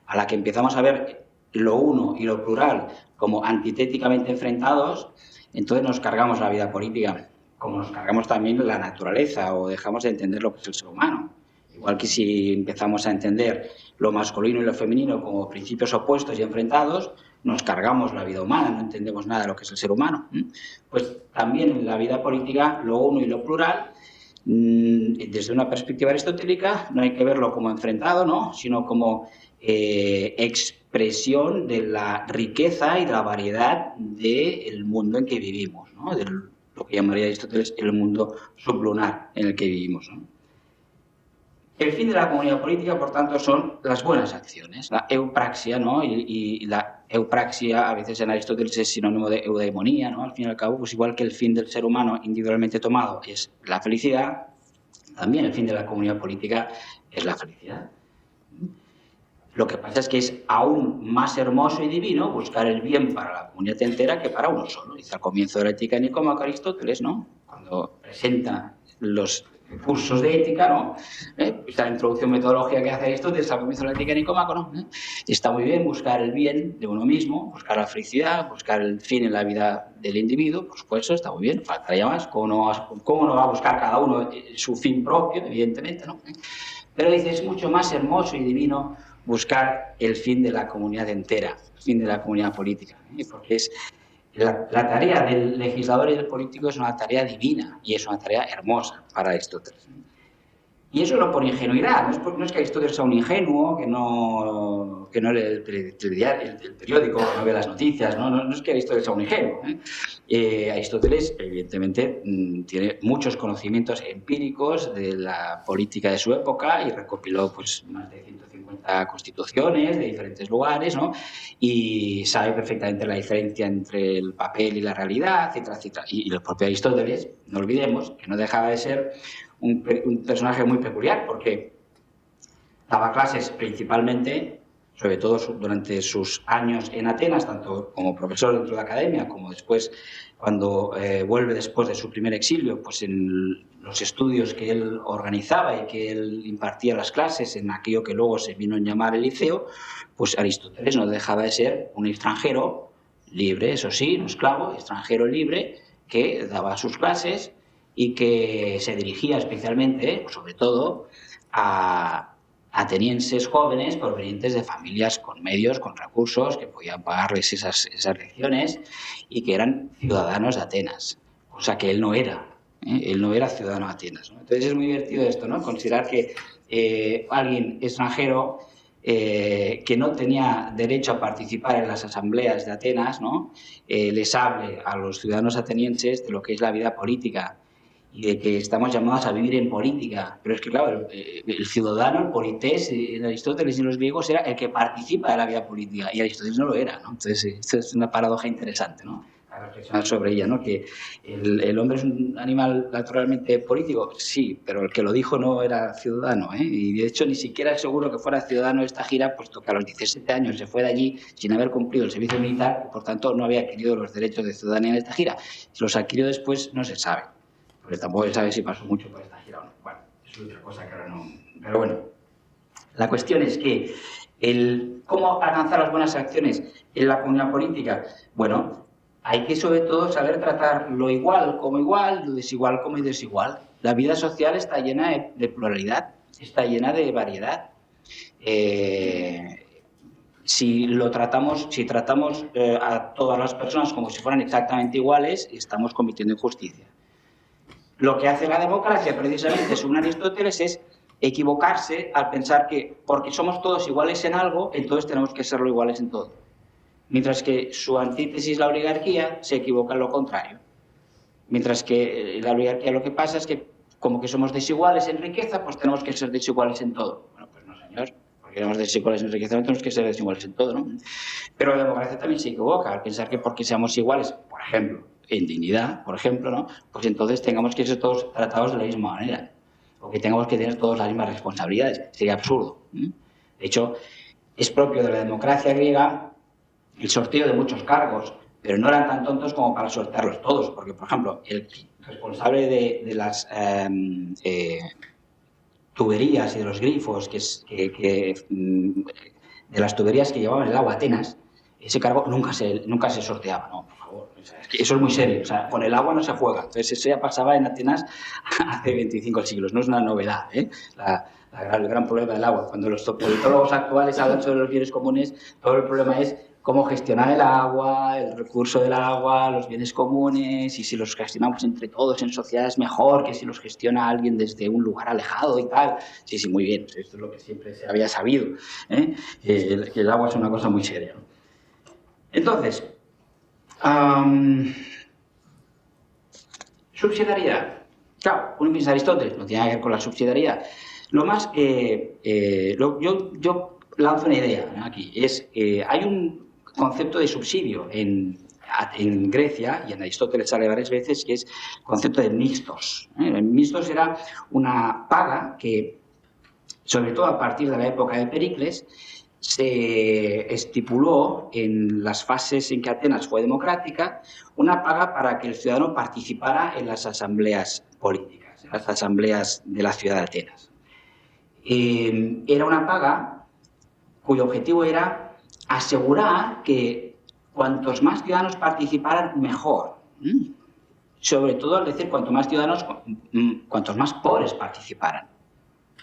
a la que empezamos a ver lo uno y lo plural como antitéticamente enfrentados, entonces nos cargamos la vida política, como nos cargamos también la naturaleza o dejamos de entender lo que es el ser humano. Igual que si empezamos a entender lo masculino y lo femenino como principios opuestos y enfrentados, nos cargamos la vida humana, no entendemos nada de lo que es el ser humano. Pues también en la vida política, lo uno y lo plural, desde una perspectiva aristotélica, no hay que verlo como enfrentado, ¿no? Sino como expresión de la riqueza y de la variedad del mundo en que vivimos, ¿no? De lo que llamaría Aristóteles el mundo sublunar en el que vivimos, ¿no? El fin de la comunidad política, por tanto, son las buenas acciones, la eupraxia, ¿no? Y la eupraxia a veces en Aristóteles es sinónimo de eudaimonía, ¿no? Al fin y al cabo, pues igual que el fin del ser humano individualmente tomado es la felicidad, también el fin de la comunidad política es la felicidad. Lo que pasa es que es aún más hermoso y divino buscar el bien para la comunidad entera que para uno solo. Dice al comienzo de la Ética de Nicómaco Aristóteles, ¿no? Cuando presenta los cursos de ética, ¿no? Esta introducción metodológica que hace Aristóteles al comienzo de la Ética de Nicómaco, ¿no? Está muy bien buscar el bien de uno mismo, buscar la felicidad, buscar el fin en la vida del individuo, por supuesto, está muy bien, faltaría más. ¿Cómo no va a buscar cada uno su fin propio? Evidentemente, ¿no? Pero dice, es mucho más hermoso y divino buscar el fin de la comunidad entera, el fin de la comunidad política, porque es la tarea del legislador y del político es una tarea divina y es una tarea hermosa para Aristóteles. Y eso no por ingenuidad, no es que Aristóteles sea un ingenuo, que no lee el periódico, que no ve las noticias, no es que Aristóteles sea un ingenuo. Aristóteles, evidentemente, tiene muchos conocimientos empíricos de la política de su época y recopiló pues, más de 150 constituciones de diferentes lugares, ¿no? Y sabe perfectamente la diferencia entre el papel y la realidad, etcétera, etcétera. Y el propio Aristóteles, no olvidemos, que no dejaba de ser un personaje muy peculiar, porque daba clases principalmente, sobre todo durante sus años en Atenas, tanto como profesor dentro de la academia, como después, cuando vuelve después de su primer exilio, pues en los estudios que él organizaba y que él impartía las clases en aquello que luego se vino a llamar el liceo, pues Aristóteles no dejaba de ser un extranjero libre, eso sí, un esclavo, extranjero libre, que daba sus clases y que se dirigía especialmente, sobre todo, a atenienses jóvenes provenientes de familias con medios, con recursos, que podían pagarles esas lecciones y que eran ciudadanos de Atenas, cosa que él no era. Él no era ciudadano de Atenas, ¿no? Entonces es muy divertido esto, ¿no? Considerar que alguien extranjero que no tenía derecho a participar en las asambleas de Atenas, ¿no? Les hable a los ciudadanos atenienses de lo que es la vida política y de que estamos llamados a vivir en política. Pero es que, claro, el ciudadano, el polités, en Aristóteles y los griegos, era el que participa de la vida política, y Aristóteles no lo era, ¿no? Entonces, esto es una paradoja interesante, ¿no? A reflexionar sobre ella, ¿no? Que el hombre es un animal naturalmente político, sí, pero el que lo dijo no era ciudadano, ¿eh? Y de hecho ni siquiera es seguro que fuera ciudadano de esta gira, puesto que a los 17 años se fue de allí sin haber cumplido el servicio militar y por tanto no había adquirido los derechos de ciudadanía en esta gira. Si los adquirió después no se sabe, porque tampoco se sabe si pasó mucho por esta gira o no. Bueno, eso es otra cosa que ahora no... Pero bueno, la cuestión es que ¿cómo alcanzar las buenas acciones en la comunidad política? Bueno, hay que sobre todo saber tratar lo igual como igual, lo desigual como desigual. La vida social está llena de pluralidad, está llena de variedad. Si tratamos a todas las personas como si fueran exactamente iguales, estamos cometiendo injusticia. Lo que hace la democracia, precisamente, según Aristóteles, es equivocarse al pensar que porque somos todos iguales en algo, entonces tenemos que serlo iguales en todo. Mientras que su antítesis, la oligarquía, se equivoca en lo contrario. Mientras que la oligarquía lo que pasa es que, como que somos desiguales en riqueza, pues tenemos que ser desiguales en todo. Bueno, pues no, señor, porque somos desiguales en riqueza, no tenemos que ser desiguales en todo, ¿no? Pero la democracia también se equivoca al pensar que porque seamos iguales, por ejemplo, en dignidad, por ejemplo, ¿no? Pues entonces tengamos que ser todos tratados de la misma manera, o que tengamos que tener todos las mismas responsabilidades. Sería absurdo. De hecho, es propio de la democracia griega el sorteo de muchos cargos, pero no eran tan tontos como para sortearlos todos, porque, por ejemplo, el responsable de las tuberías y de los grifos, de las tuberías que llevaban el agua a Atenas, ese cargo nunca se sorteaba, ¿no? Por favor, es que eso es muy serio, o sea, con el agua no se juega. Entonces, eso ya pasaba en Atenas hace 25 siglos, no es una novedad, ¿eh? El gran problema del agua. Cuando los politólogos actuales hablan sobre los bienes comunes, todo el problema es cómo gestionar el agua, el recurso del agua, los bienes comunes, y si los gestionamos entre todos en sociedad es mejor que si los gestiona alguien desde un lugar alejado y tal. Sí, muy bien, esto es lo que siempre se había sabido, ¿eh? Que el agua es una cosa muy seria, ¿no? Entonces, subsidiariedad. Claro, uno piensa Aristóteles, no tiene nada que ver con la subsidiariedad. Lo más, yo lanzo una idea, ¿no? Aquí, hay un concepto de subsidio en Grecia, y en Aristóteles sale varias veces, que es el concepto de mixtos. El mixtos era una paga que, sobre todo a partir de la época de Pericles, se estipuló en las fases en que Atenas fue democrática, una paga para que el ciudadano participara en las asambleas políticas, en las asambleas de la ciudad de Atenas. Era una paga cuyo objetivo era asegurar que cuantos más ciudadanos participaran, mejor. Sobre todo, al decir cuantos más ciudadanos, cuantos más pobres participaran.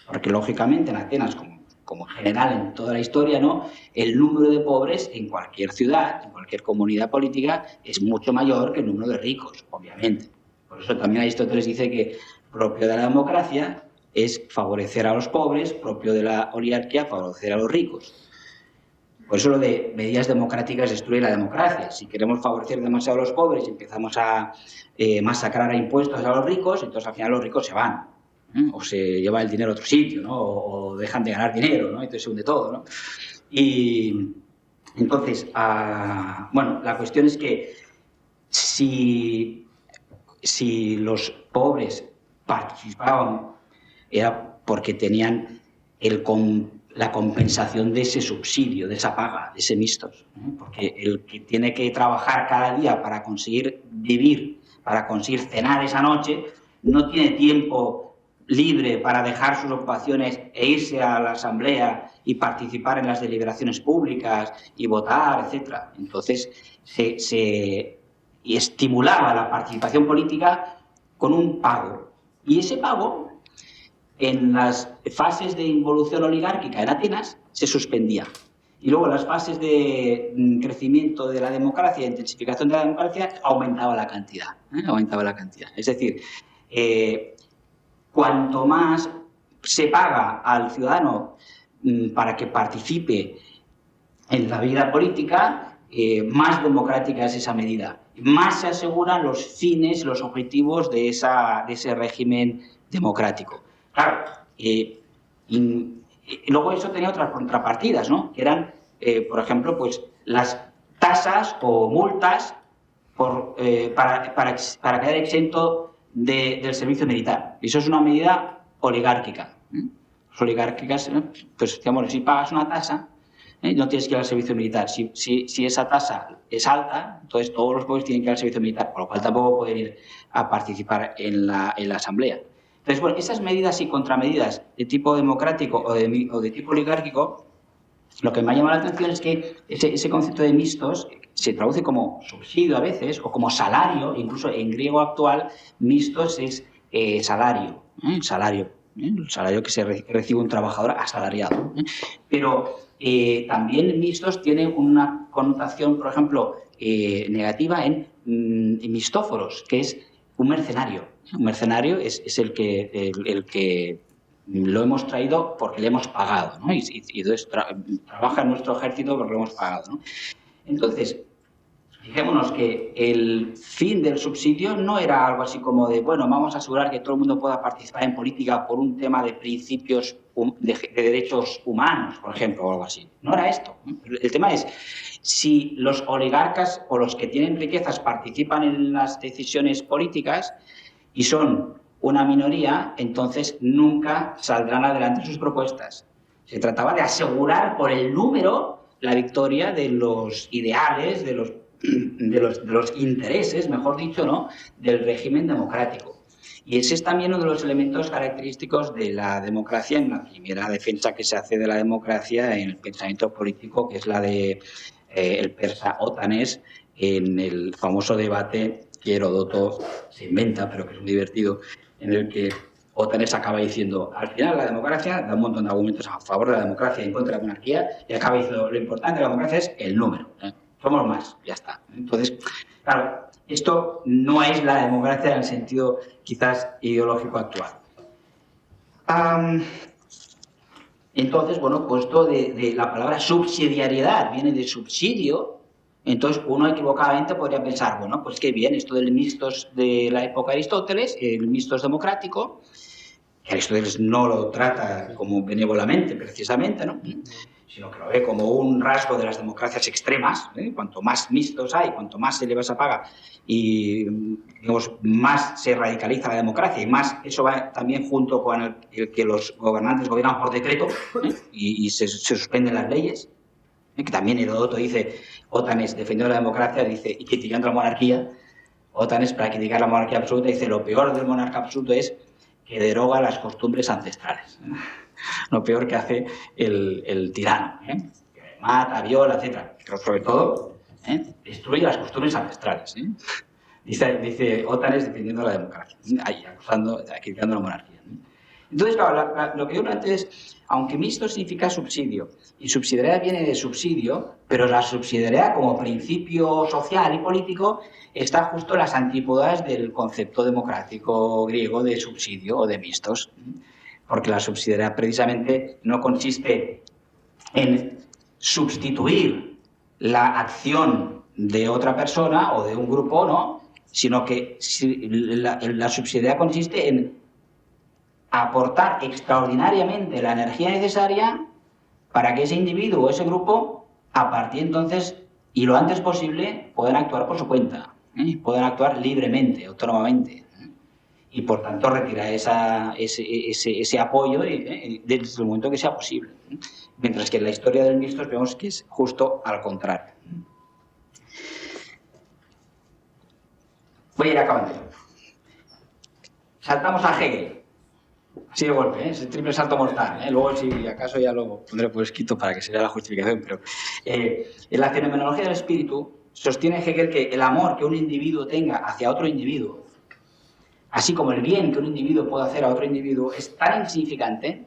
Porque, lógicamente, en Atenas, como en general en toda la historia, ¿no?, el número de pobres en cualquier ciudad, en cualquier comunidad política, es mucho mayor que el número de ricos, obviamente. Por eso también Aristóteles dice que propio de la democracia es favorecer a los pobres, propio de la oligarquía favorecer a los ricos. Por eso lo de medidas democráticas destruye la democracia. Si queremos favorecer demasiado a los pobres y empezamos a masacrar a impuestos a los ricos, entonces al final los ricos se van, o se lleva el dinero a otro sitio, ¿no? O dejan de ganar dinero, ¿no? Entonces se hunde todo, ¿no? Y entonces, bueno, la cuestión es que si los pobres participaban era porque tenían la compensación de ese subsidio, de esa paga, de ese mixtos, ¿no? Porque el que tiene que trabajar cada día para conseguir vivir, para conseguir cenar esa noche, no tiene tiempo libre para dejar sus ocupaciones e irse a la asamblea y participar en las deliberaciones públicas y votar, etc. Entonces, se estimulaba la participación política con un pago. Y ese pago, en las fases de involución oligárquica en Atenas, se suspendía. Y luego en las fases de crecimiento de la democracia, intensificación de la democracia, aumentaba la cantidad. Aumentaba la cantidad. Es decir, cuanto más se paga al ciudadano para que participe en la vida política, más democrática es esa medida. Más se aseguran los fines, los objetivos de ese régimen democrático. Claro, luego eso tenía otras contrapartidas, ¿no? Que eran, por ejemplo, pues las tasas o multas para quedar exento del servicio militar. Y eso es una medida oligárquica. Los oligárquicas, pues digamos, si pagas una tasa, no tienes que ir al servicio militar. Si esa tasa es alta, entonces todos los pueblos tienen que ir al servicio militar, por lo cual tampoco pueden ir a participar en la asamblea. Entonces, bueno, esas medidas y contramedidas de tipo democrático o de tipo oligárquico, lo que me ha llamado la atención es que ese concepto de mixtos se traduce como subsidio a veces o como salario, incluso en griego actual, mixtos es salario, el salario que recibe un trabajador asalariado. Pero también mixtos tiene una connotación, por ejemplo, negativa en mistóforos, que es un mercenario. Un mercenario es el que lo hemos traído porque le hemos pagado, ¿no? Y entonces trabaja en nuestro ejército porque lo hemos pagado, ¿no? Entonces, fijémonos que el fin del subsidio no era algo así como de, bueno, vamos a asegurar que todo el mundo pueda participar en política por un tema de principios de derechos humanos, por ejemplo, o algo así. No era esto. El tema es, si los oligarcas o los que tienen riquezas participan en las decisiones políticas y son una minoría, entonces nunca saldrán adelante sus propuestas. Se trataba de asegurar por el número la victoria de los ideales, de los intereses, mejor dicho, ¿no?, del régimen democrático. Y ese es también uno de los elementos característicos de la democracia, en la primera defensa que se hace de la democracia en el pensamiento político, que es la de el persa Ótanes, en el famoso debate que Heródoto se inventa, pero que es muy divertido, en el que Ótanes acaba diciendo, al final la democracia da un montón de argumentos a favor de la democracia y en contra de la monarquía, y acaba diciendo, lo importante de la democracia es el número, somos más, ya está. Entonces, claro, esto no es la democracia en el sentido quizás ideológico actual. Entonces, bueno, pues esto de la palabra subsidiariedad viene de subsidio. Entonces, uno equivocadamente podría pensar, bueno, pues qué bien, esto del mixtos de la época de Aristóteles, el mixtos democrático, que Aristóteles no lo trata como benévolamente, precisamente, ¿no?, sino que lo ve como un rasgo de las democracias extremas, cuanto más mixtos hay, cuanto más se eleva esa paga y, digamos, más se radicaliza la democracia y más eso va también junto con el que los gobernantes gobiernan por decreto y se suspenden las leyes. Que también Heródoto dice, Ótanes defendiendo la democracia, dice, y criticando la monarquía, Ótanes para criticar la monarquía absoluta dice, lo peor del monarca absoluto es que deroga las costumbres ancestrales. Lo peor que hace el tirano, que mata, viola, etc. Pero sobre todo, destruye las costumbres ancestrales. Dice Ótanes defendiendo la democracia, ahí criticando la monarquía. Entonces, claro, lo que yo planteo es, aunque mixto significa subsidio, y subsidiariedad viene de subsidio, pero la subsidiariedad como principio social y político está justo en las antípodas del concepto democrático griego de subsidio o de mixtos. Porque la subsidiariedad precisamente no consiste en sustituir la acción de otra persona o de un grupo, ¿no?, sino que la subsidiariedad consiste en aportar extraordinariamente la energía necesaria para que ese individuo o ese grupo, a partir de entonces y lo antes posible, puedan actuar por su cuenta, puedan actuar libremente, autónomamente. Y por tanto retirar ese apoyo desde el momento que sea posible. Mientras que en la historia del mixtos vemos que es justo al contrario. Voy a ir acabando. Saltamos a Hegel. Así de golpe, es el triple salto mortal. Luego, si acaso, ya lo pondré por escrito para que se vea la justificación. Pero en la fenomenología del espíritu sostiene Hegel que el amor que un individuo tenga hacia otro individuo, así como el bien que un individuo puede hacer a otro individuo, es tan insignificante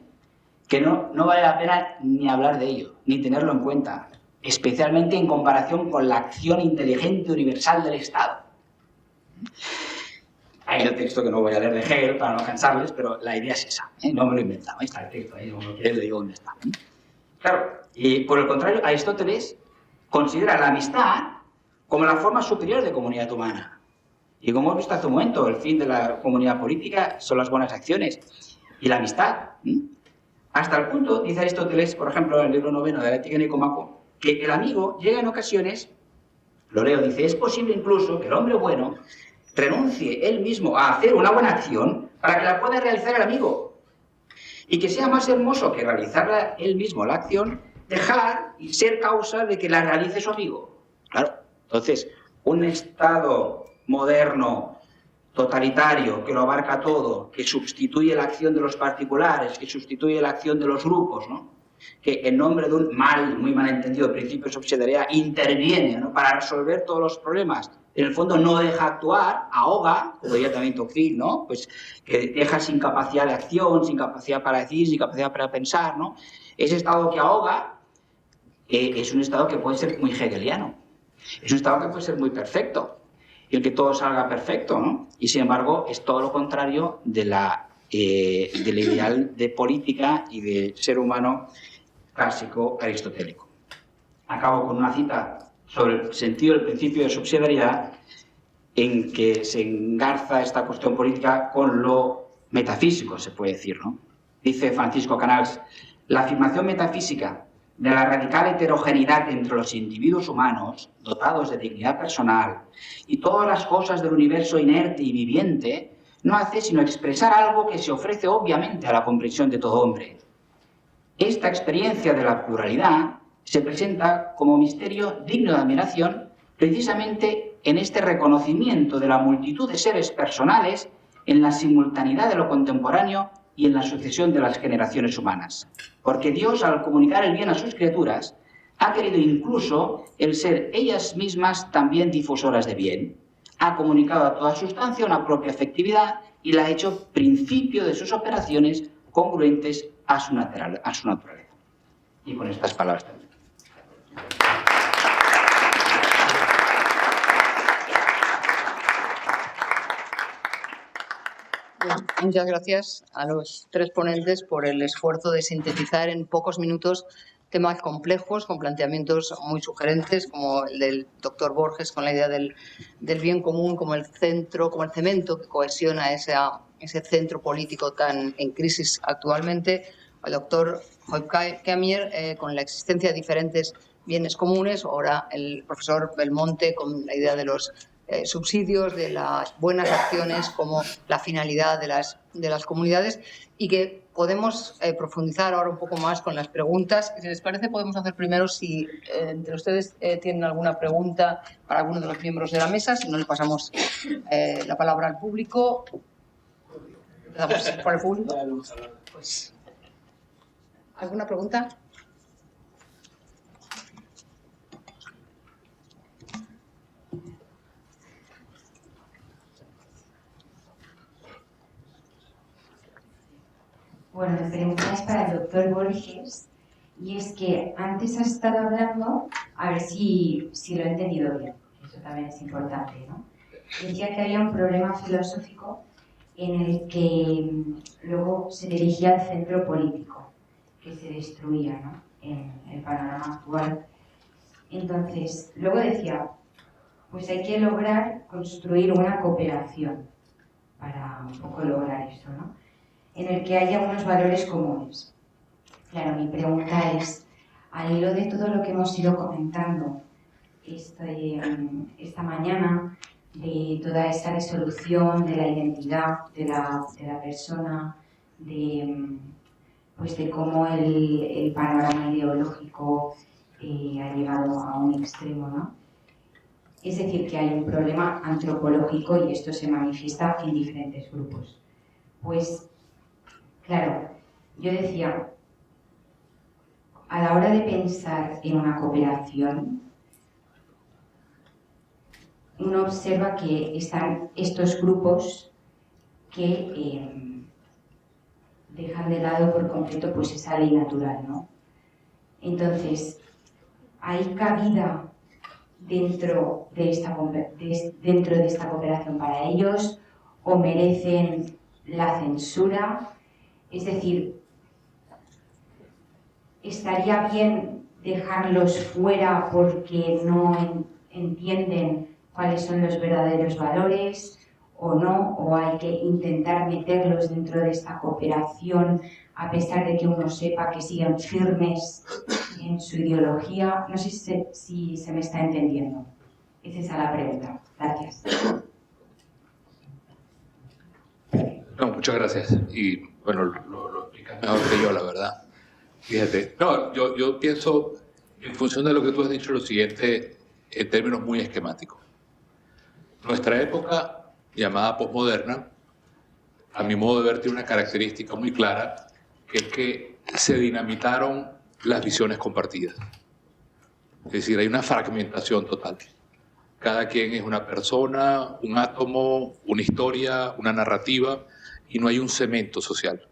que no vale la pena ni hablar de ello, ni tenerlo en cuenta, especialmente en comparación con la acción inteligente universal del Estado. Hay el texto que no voy a leer de Hegel para no cansarles, pero la idea es esa, no me lo he inventado, ahí está el texto, ahí lo quiero, le digo dónde está. Claro, y por el contrario, Aristóteles considera la amistad como la forma superior de comunidad humana. Y como hemos visto hace un momento, el fin de la comunidad política son las buenas acciones y la amistad. Hasta el punto, dice Aristóteles, por ejemplo, en el libro 9 de la Ética de Nicomaco, que el amigo llega en ocasiones, lo leo, dice, es posible incluso que el hombre bueno renuncie él mismo a hacer una buena acción para que la pueda realizar el amigo. Y que sea más hermoso que realizarla él mismo la acción, dejar y ser causa de que la realice su amigo. Claro, entonces, un Estado moderno, totalitario, que lo abarca todo, que sustituye la acción de los particulares, que sustituye la acción de los grupos, ¿no? Que en nombre de un muy malentendido principio de subsidiariedad interviene, ¿no?, para resolver todos los problemas. En el fondo no deja actuar, ahoga, como diría también Tocqueville, ¿no? Pues que deja sin capacidad de acción, sin capacidad para decir, sin capacidad para pensar, ¿no? Ese estado que ahoga es un estado que puede ser muy hegeliano. Es un estado que puede ser muy perfecto, y el que todo salga perfecto, ¿no? Y sin embargo es todo lo contrario de del ideal de política y de ser humano clásico aristotélico. Acabo con una cita sobre el sentido del principio de subsidiariedad, en que se engarza esta cuestión política con lo metafísico, se puede decir, ¿no? Dice Francisco Canals, la afirmación metafísica de la radical heterogeneidad entre los individuos humanos, dotados de dignidad personal, y todas las cosas del universo inerte y viviente, no hace sino expresar algo que se ofrece obviamente a la comprensión de todo hombre. Esta experiencia de la pluralidad se presenta como misterio digno de admiración precisamente en este reconocimiento de la multitud de seres personales en la simultaneidad de lo contemporáneo y en la sucesión de las generaciones humanas. Porque Dios, al comunicar el bien a sus criaturas, ha querido incluso el ser ellas mismas también difusoras de bien. Ha comunicado a toda sustancia una propia efectividad y la ha hecho principio de sus operaciones congruentes a su naturaleza. Y con estas palabras también. Muchas gracias a los tres ponentes por el esfuerzo de sintetizar en pocos minutos temas complejos con planteamientos muy sugerentes, como el del doctor Borges con la idea del bien común como el centro, como el cemento que cohesiona ese centro político tan en crisis actualmente, el doctor Heubkamir con la existencia de diferentes bienes comunes, ahora el profesor Belmonte con la idea de los subsidios, de las buenas acciones como la finalidad de las comunidades, y que podemos profundizar ahora un poco más con las preguntas. Si les parece, podemos hacer primero si entre ustedes tienen alguna pregunta para alguno de los miembros de la mesa, si no le pasamos la palabra al público. Empezamos por el público. Pues, ¿alguna pregunta? Bueno, la pregunta es para el doctor Borges, y es que antes has estado hablando, a ver si lo he entendido bien, eso también es importante, ¿no? Decía que había un problema filosófico en el que luego se dirigía al centro político, que se destruía, ¿no?, en el panorama actual. Entonces, luego decía, pues hay que lograr construir una cooperación para un poco lograr eso, ¿no?, en el que haya unos valores comunes. Claro, mi pregunta es, al hilo de todo lo que hemos ido comentando esta mañana, de toda esta resolución de la identidad de la persona, de cómo el panorama ideológico ha llegado a un extremo, ¿no? Es decir, que hay un problema antropológico y esto se manifiesta en diferentes grupos. Pues, claro, yo decía, a la hora de pensar en una cooperación, uno observa que están estos grupos que dejan de lado por completo pues esa ley natural, ¿no? Entonces, ¿hay cabida dentro de esta cooperación para ellos o merecen la censura? Es decir, ¿estaría bien dejarlos fuera porque no entienden cuáles son los verdaderos valores o no? ¿O hay que intentar meterlos dentro de esta cooperación a pesar de que uno sepa que siguen firmes en su ideología? No sé si se me está entendiendo. Esa es la pregunta. Gracias. No, muchas gracias. Y bueno, lo explicas mejor que yo, la verdad. Fíjate. No, yo pienso, en función de lo que tú has dicho, lo siguiente, en términos muy esquemáticos. Nuestra época, llamada posmoderna, a mi modo de ver, tiene una característica muy clara, que es que se dinamitaron las visiones compartidas. Es decir, hay una fragmentación total. Cada quien es una persona, un átomo, una historia, una narrativa, y no hay un cemento social.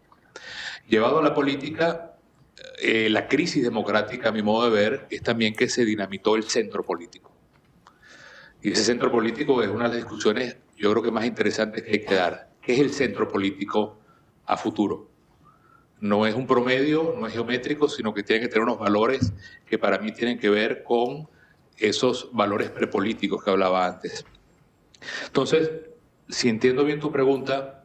Llevado a la política, la crisis democrática, a mi modo de ver, es también que se dinamitó el centro político. Y ese centro político es una de las discusiones, yo creo que más interesantes que hay que dar. ¿Qué es el centro político a futuro? No es un promedio, no es geométrico, sino que tiene que tener unos valores que para mí tienen que ver con esos valores prepolíticos que hablaba antes. Entonces, si entiendo bien tu pregunta,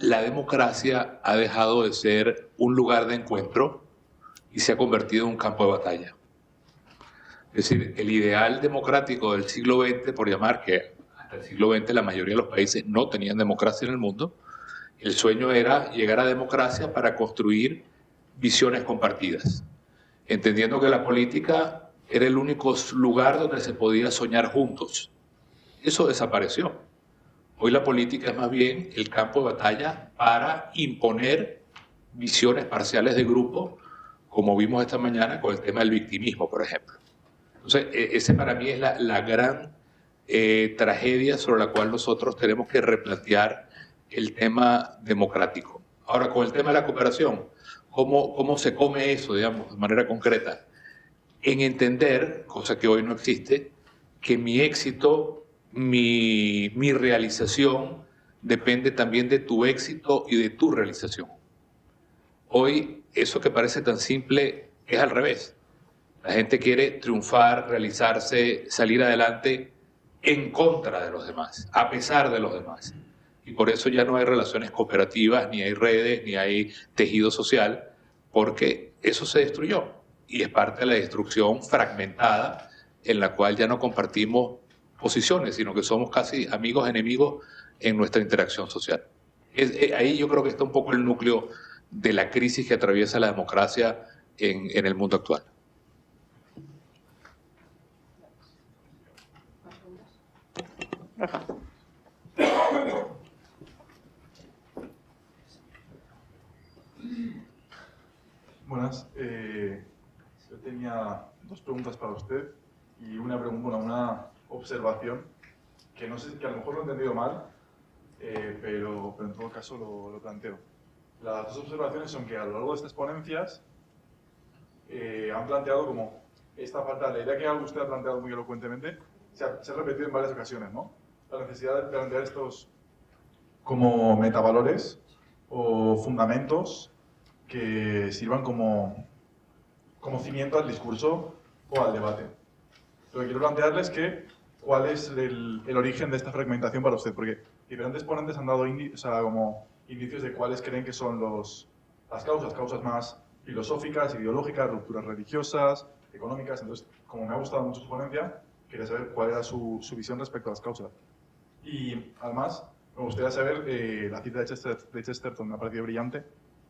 la democracia ha dejado de ser un lugar de encuentro y se ha convertido en un campo de batalla. Es decir, el ideal democrático del siglo XX, por llamar que hasta el siglo XX la mayoría de los países no tenían democracia en el mundo, el sueño era llegar a democracia para construir visiones compartidas, entendiendo que la política era el único lugar donde se podía soñar juntos. Eso desapareció. Hoy la política es más bien el campo de batalla para imponer visiones parciales de grupo, como vimos esta mañana con el tema del victimismo, por ejemplo. Entonces, ese para mí es la gran tragedia sobre la cual nosotros tenemos que replantear el tema democrático. Ahora, con el tema de la cooperación, ¿cómo se come eso, digamos, de manera concreta? En entender, cosa que hoy no existe, que mi éxito, mi realización depende también de tu éxito y de tu realización. Hoy, eso que parece tan simple es al revés. La gente quiere triunfar, realizarse, salir adelante en contra de los demás, a pesar de los demás. Y por eso ya no hay relaciones cooperativas, ni hay redes, ni hay tejido social, porque eso se destruyó. Y es parte de la destrucción fragmentada en la cual ya no compartimos posiciones, sino que somos casi amigos, enemigos en nuestra interacción social. Ahí yo creo que está un poco el núcleo de la crisis que atraviesa la democracia en el mundo actual. Buenas. Yo tenía dos preguntas para usted y una observación que no sé, que a lo mejor lo he entendido mal, pero en todo caso lo planteo. Las dos observaciones son que a lo largo de estas ponencias han planteado como esta falta, la idea que usted ha planteado muy elocuentemente, se ha repetido en varias ocasiones, ¿no? La necesidad de plantear estos como metavalores o fundamentos que sirvan como cimiento al discurso o al debate. Lo que quiero plantearles es que cuál es el origen de esta fragmentación para usted, porque diferentes ponentes han dado indicios de cuáles creen que son las causas más filosóficas, ideológicas, rupturas religiosas, económicas. Entonces, como me ha gustado mucho su ponencia, quería saber cuál era su visión respecto a las causas. Y además, me gustaría saber la cita de Chesterton, me ha parecido brillante,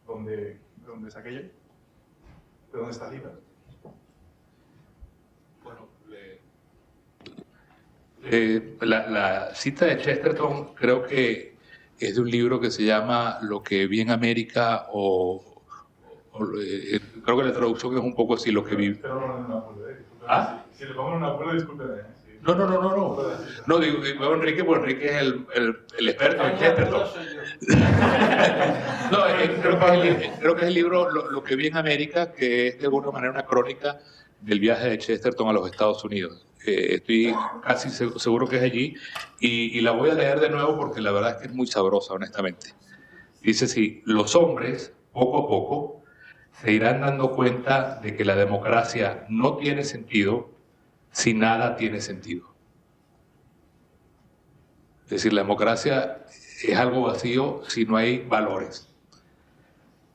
¿dónde es aquella? ¿De dónde está la cita? Bueno, la cita de Chesterton creo que es de un libro que se llama Lo que vi en América creo que la traducción es un poco así, lo que vi. Pero no me acuerdo, ¿Ah? Si le pongo en un acuerdo, discúlpeme. Sí. No. No, digo Enrique, porque Enrique es el experto en Chesterton. No, creo que es el libro Lo que vi en América, que es de alguna manera una crónica del viaje de Chesterton a los Estados Unidos. Estoy casi seguro que es allí y la voy a leer de nuevo porque la verdad es que es muy sabrosa, honestamente. Dice así: los hombres, poco a poco, se irán dando cuenta de que la democracia no tiene sentido si nada tiene sentido. Es decir, la democracia es algo vacío si no hay valores.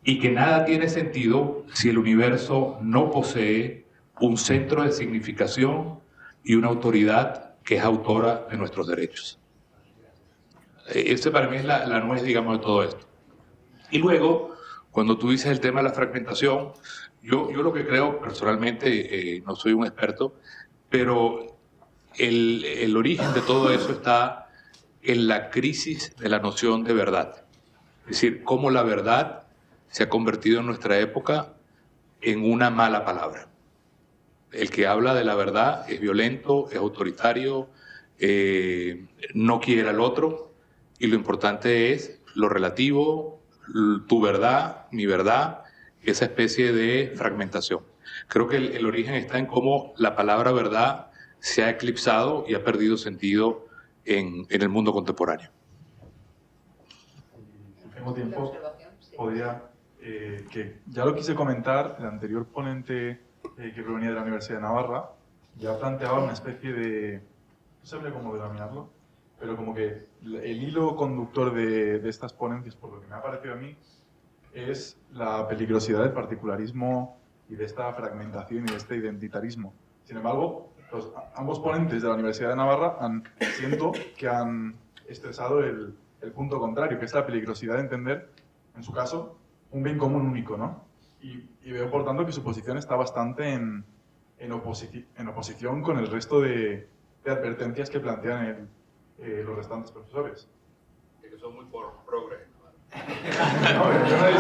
Y que nada tiene sentido si el universo no posee un centro de significación y una autoridad que es autora de nuestros derechos. Ese para mí es la nuez, digamos, de todo esto. Y luego, cuando tú dices el tema de la fragmentación, yo lo que creo personalmente, no soy un experto, pero el origen de todo eso está en la crisis de la noción de verdad. Es decir, cómo la verdad se ha convertido en nuestra época en una mala palabra. El que habla de la verdad es violento, es autoritario, no quiere al otro, y lo importante es lo relativo, tu verdad, mi verdad, esa especie de fragmentación. Creo que el origen está en cómo la palabra verdad se ha eclipsado y ha perdido sentido en el mundo contemporáneo. Si tengo tiempo, podría, que ya lo quise comentar, el anterior ponente que provenía de la Universidad de Navarra ya planteaba una especie de, no sabría cómo denominarlo, pero como que el hilo conductor de estas ponencias, por lo que me ha parecido a mí, es la peligrosidad del particularismo y de esta fragmentación y de este identitarismo. Sin embargo, ambos ponentes de la Universidad de Navarra siento que han expresado el punto contrario, que es la peligrosidad de entender, en su caso, un bien común único, ¿no? Y veo, por tanto, que su posición está bastante en oposición con el resto de advertencias que plantean los restantes profesores. Que son muy progres. No, yo no he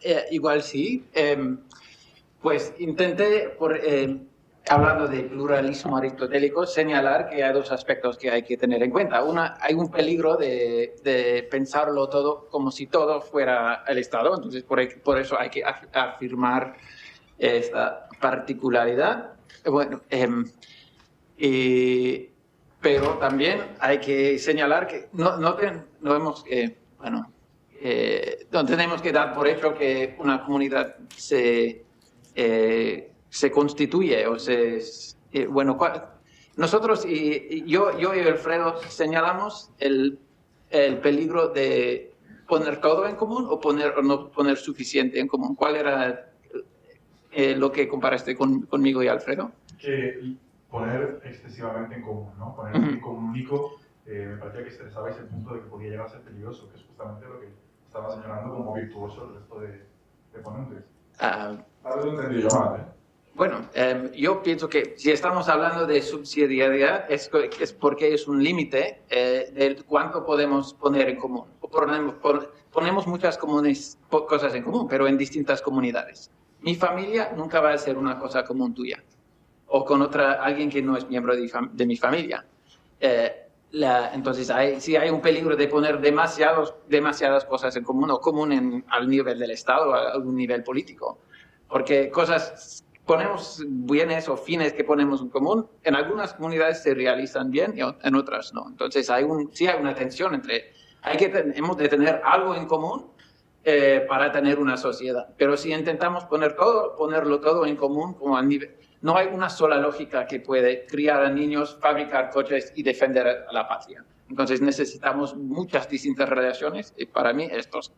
discutido. Igual sí. Pues intenté, hablando de pluralismo aristotélico, señalar que hay dos aspectos que hay que tener en cuenta. Hay un peligro de pensarlo todo como si todo fuera el Estado, entonces por eso hay que afirmar esta particularidad. Bueno, pero también hay que señalar que no tenemos que dar por hecho que una comunidad se constituye o nosotros yo y Alfredo señalamos el peligro de poner todo en común o no poner suficiente en común. ¿Cuál era lo que comparaste conmigo y Alfredo? Que poner excesivamente en común, ¿no? Poner en común único, me parecía que expresabais el punto de que podía llegar a ser peligroso, que es justamente lo que estaba señalando como virtuoso el resto de ponentes. Tal vez lo entendí yo mal, ¿eh? Bueno, yo pienso que si estamos hablando de subsidiariedad es porque es un límite de cuánto podemos poner en común. Ponemos muchas cosas en común, pero en distintas comunidades. Mi familia nunca va a ser una cosa común tuya, o con alguien que no es miembro de mi familia. Entonces, si hay un peligro de poner demasiadas cosas en común, o común al nivel del Estado, a algún nivel político. Porque ponemos bienes o fines que ponemos en común, en algunas comunidades se realizan bien y en otras no. Entonces, sí hay una tensión entre, hemos de tener algo en común para tener una sociedad. Pero si intentamos ponerlo todo en común, como a nivel, no hay una sola lógica que puede criar a niños, fabricar coches y defender a la patria. Entonces necesitamos muchas distintas relaciones y para mí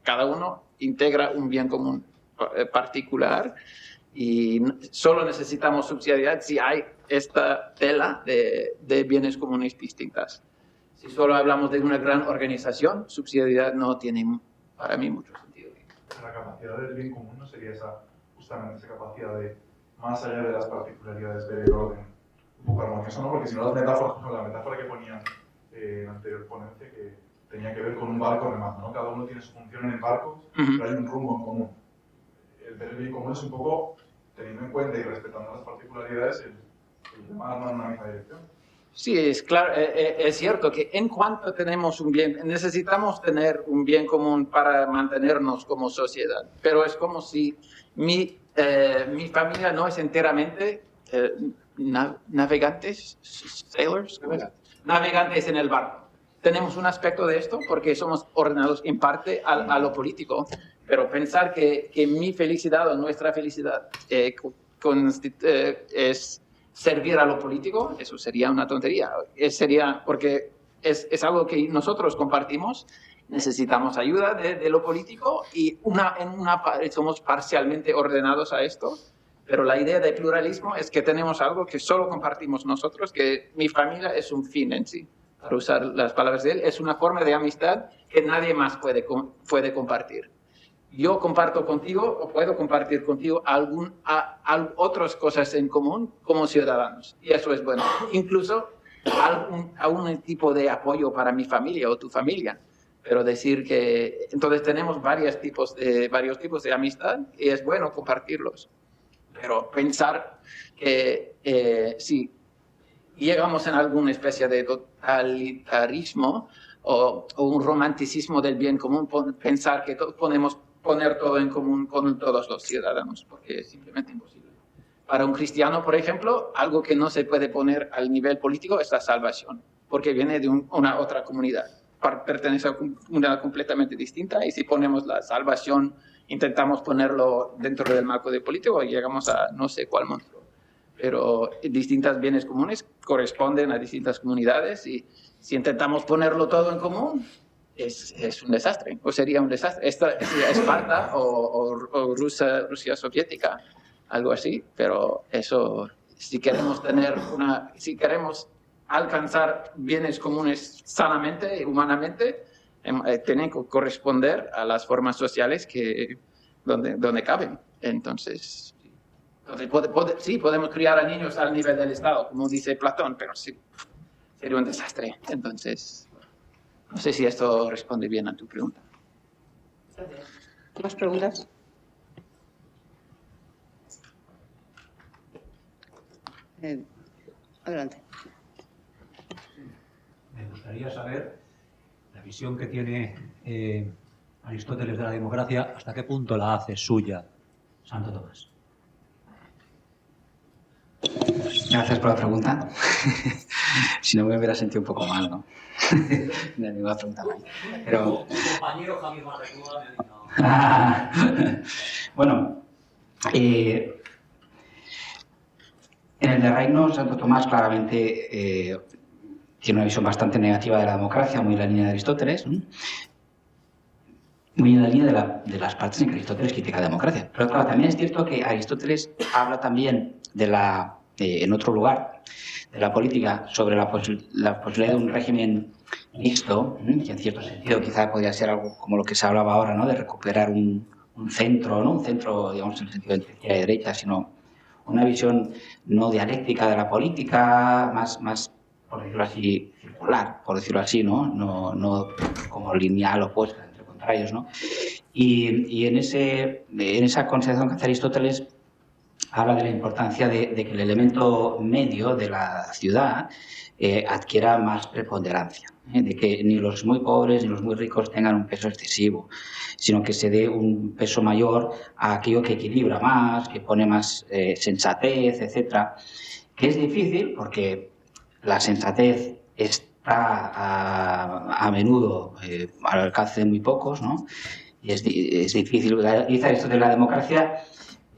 cada uno integra un bien común particular y solo necesitamos subsidiariedad si hay esta tela de bienes comunes distintas. Si solo hablamos de una gran organización, subsidiariedad no tiene para mí mucho sentido. La capacidad del bien común no sería justamente esa capacidad de, más allá de las particularidades, ver el orden un poco armonioso, ¿no? Porque si no, la metáfora que ponía en la anterior ponencia, que tenía que ver con un barco remando, ¿no? Cada uno tiene su función en el barco, pero hay un rumbo en común. El ver el bien común es un poco, teniendo en cuenta y respetando las particularidades, el llevarnos en una misma dirección. Sí, es claro, es cierto que en cuanto tenemos un bien, necesitamos tener un bien común para mantenernos como sociedad, pero es como si mi familia no es enteramente navegantes, sailors, navegantes en el barco. tenemos un aspecto de esto porque somos ordenados en parte a lo político, pero pensar que mi felicidad o nuestra felicidad es servir a lo político, eso sería una tontería. Sería porque es algo que nosotros compartimos, necesitamos ayuda de lo político y somos parcialmente ordenados a esto, pero la idea de pluralismo es que tenemos algo que solo compartimos nosotros, que mi familia es un fin en sí. Para usar las palabras de él, es una forma de amistad que nadie más puede compartir. Yo comparto contigo o puedo compartir contigo otras cosas en común como ciudadanos. Y eso es bueno. Incluso algún tipo de apoyo para mi familia o tu familia. Pero decir que entonces tenemos varios tipos de amistad y es bueno compartirlos. Pero pensar que si llegamos en alguna especie de totalitarismo o un romanticismo del bien común, pensar que podemos poner todo en común con todos los ciudadanos, porque es simplemente imposible. Para un cristiano, por ejemplo, algo que no se puede poner al nivel político es la salvación, porque viene de una otra comunidad, pertenece a una comunidad completamente distinta, y si ponemos la salvación, intentamos ponerlo dentro del marco de político y llegamos a no sé cuál monstruo. Pero distintos bienes comunes corresponden a distintas comunidades y si intentamos ponerlo todo en común, es un desastre, o sería un desastre. Esparta o Rusia soviética, algo así, pero eso, si queremos alcanzar bienes comunes sanamente, humanamente, tienen que corresponder a las formas sociales donde caben. Entonces, sí, podemos criar a niños al nivel del Estado, como dice Platón, pero sí, sería un desastre. Entonces, no sé si esto responde bien a tu pregunta. ¿Más preguntas? Adelante. Me gustaría saber la visión que tiene Aristóteles de la democracia, hasta qué punto la hace suya Santo Tomás. Gracias por la pregunta. Si no me hubiera sentido un poco mal, ¿no? No hay ninguna pregunta más. Pero... Mi compañero Javier Barrecuda me ha dicho... Bueno, en el de Reino, Santo Tomás claramente tiene una visión bastante negativa de la democracia, muy en la línea de Aristóteles, ¿no? Muy en la línea de las partes en que Aristóteles critica la democracia. Pero claro, también es cierto que Aristóteles habla también en otro lugar, de la política, sobre la posibilidad de un régimen mixto, que en cierto sentido quizá podría ser algo como lo que se hablaba ahora, ¿no? De recuperar un centro, ¿no? Un centro, digamos, en el sentido de izquierda y derecha, sino una visión no dialéctica de la política, más por decirlo así, circular, por decirlo así, no como lineal opuesta entre contrarios, ¿no? Y en esa concepción que hace Aristóteles habla de la importancia de que el elemento medio de la ciudad adquiera más preponderancia, de que ni los muy pobres ni los muy ricos tengan un peso excesivo, sino que se dé un peso mayor a aquello que equilibra más, que pone más sensatez, etcétera, que es difícil porque la sensatez está a menudo al alcance de muy pocos, ¿no? Y es difícil. Dice Aristóteles de la democracia,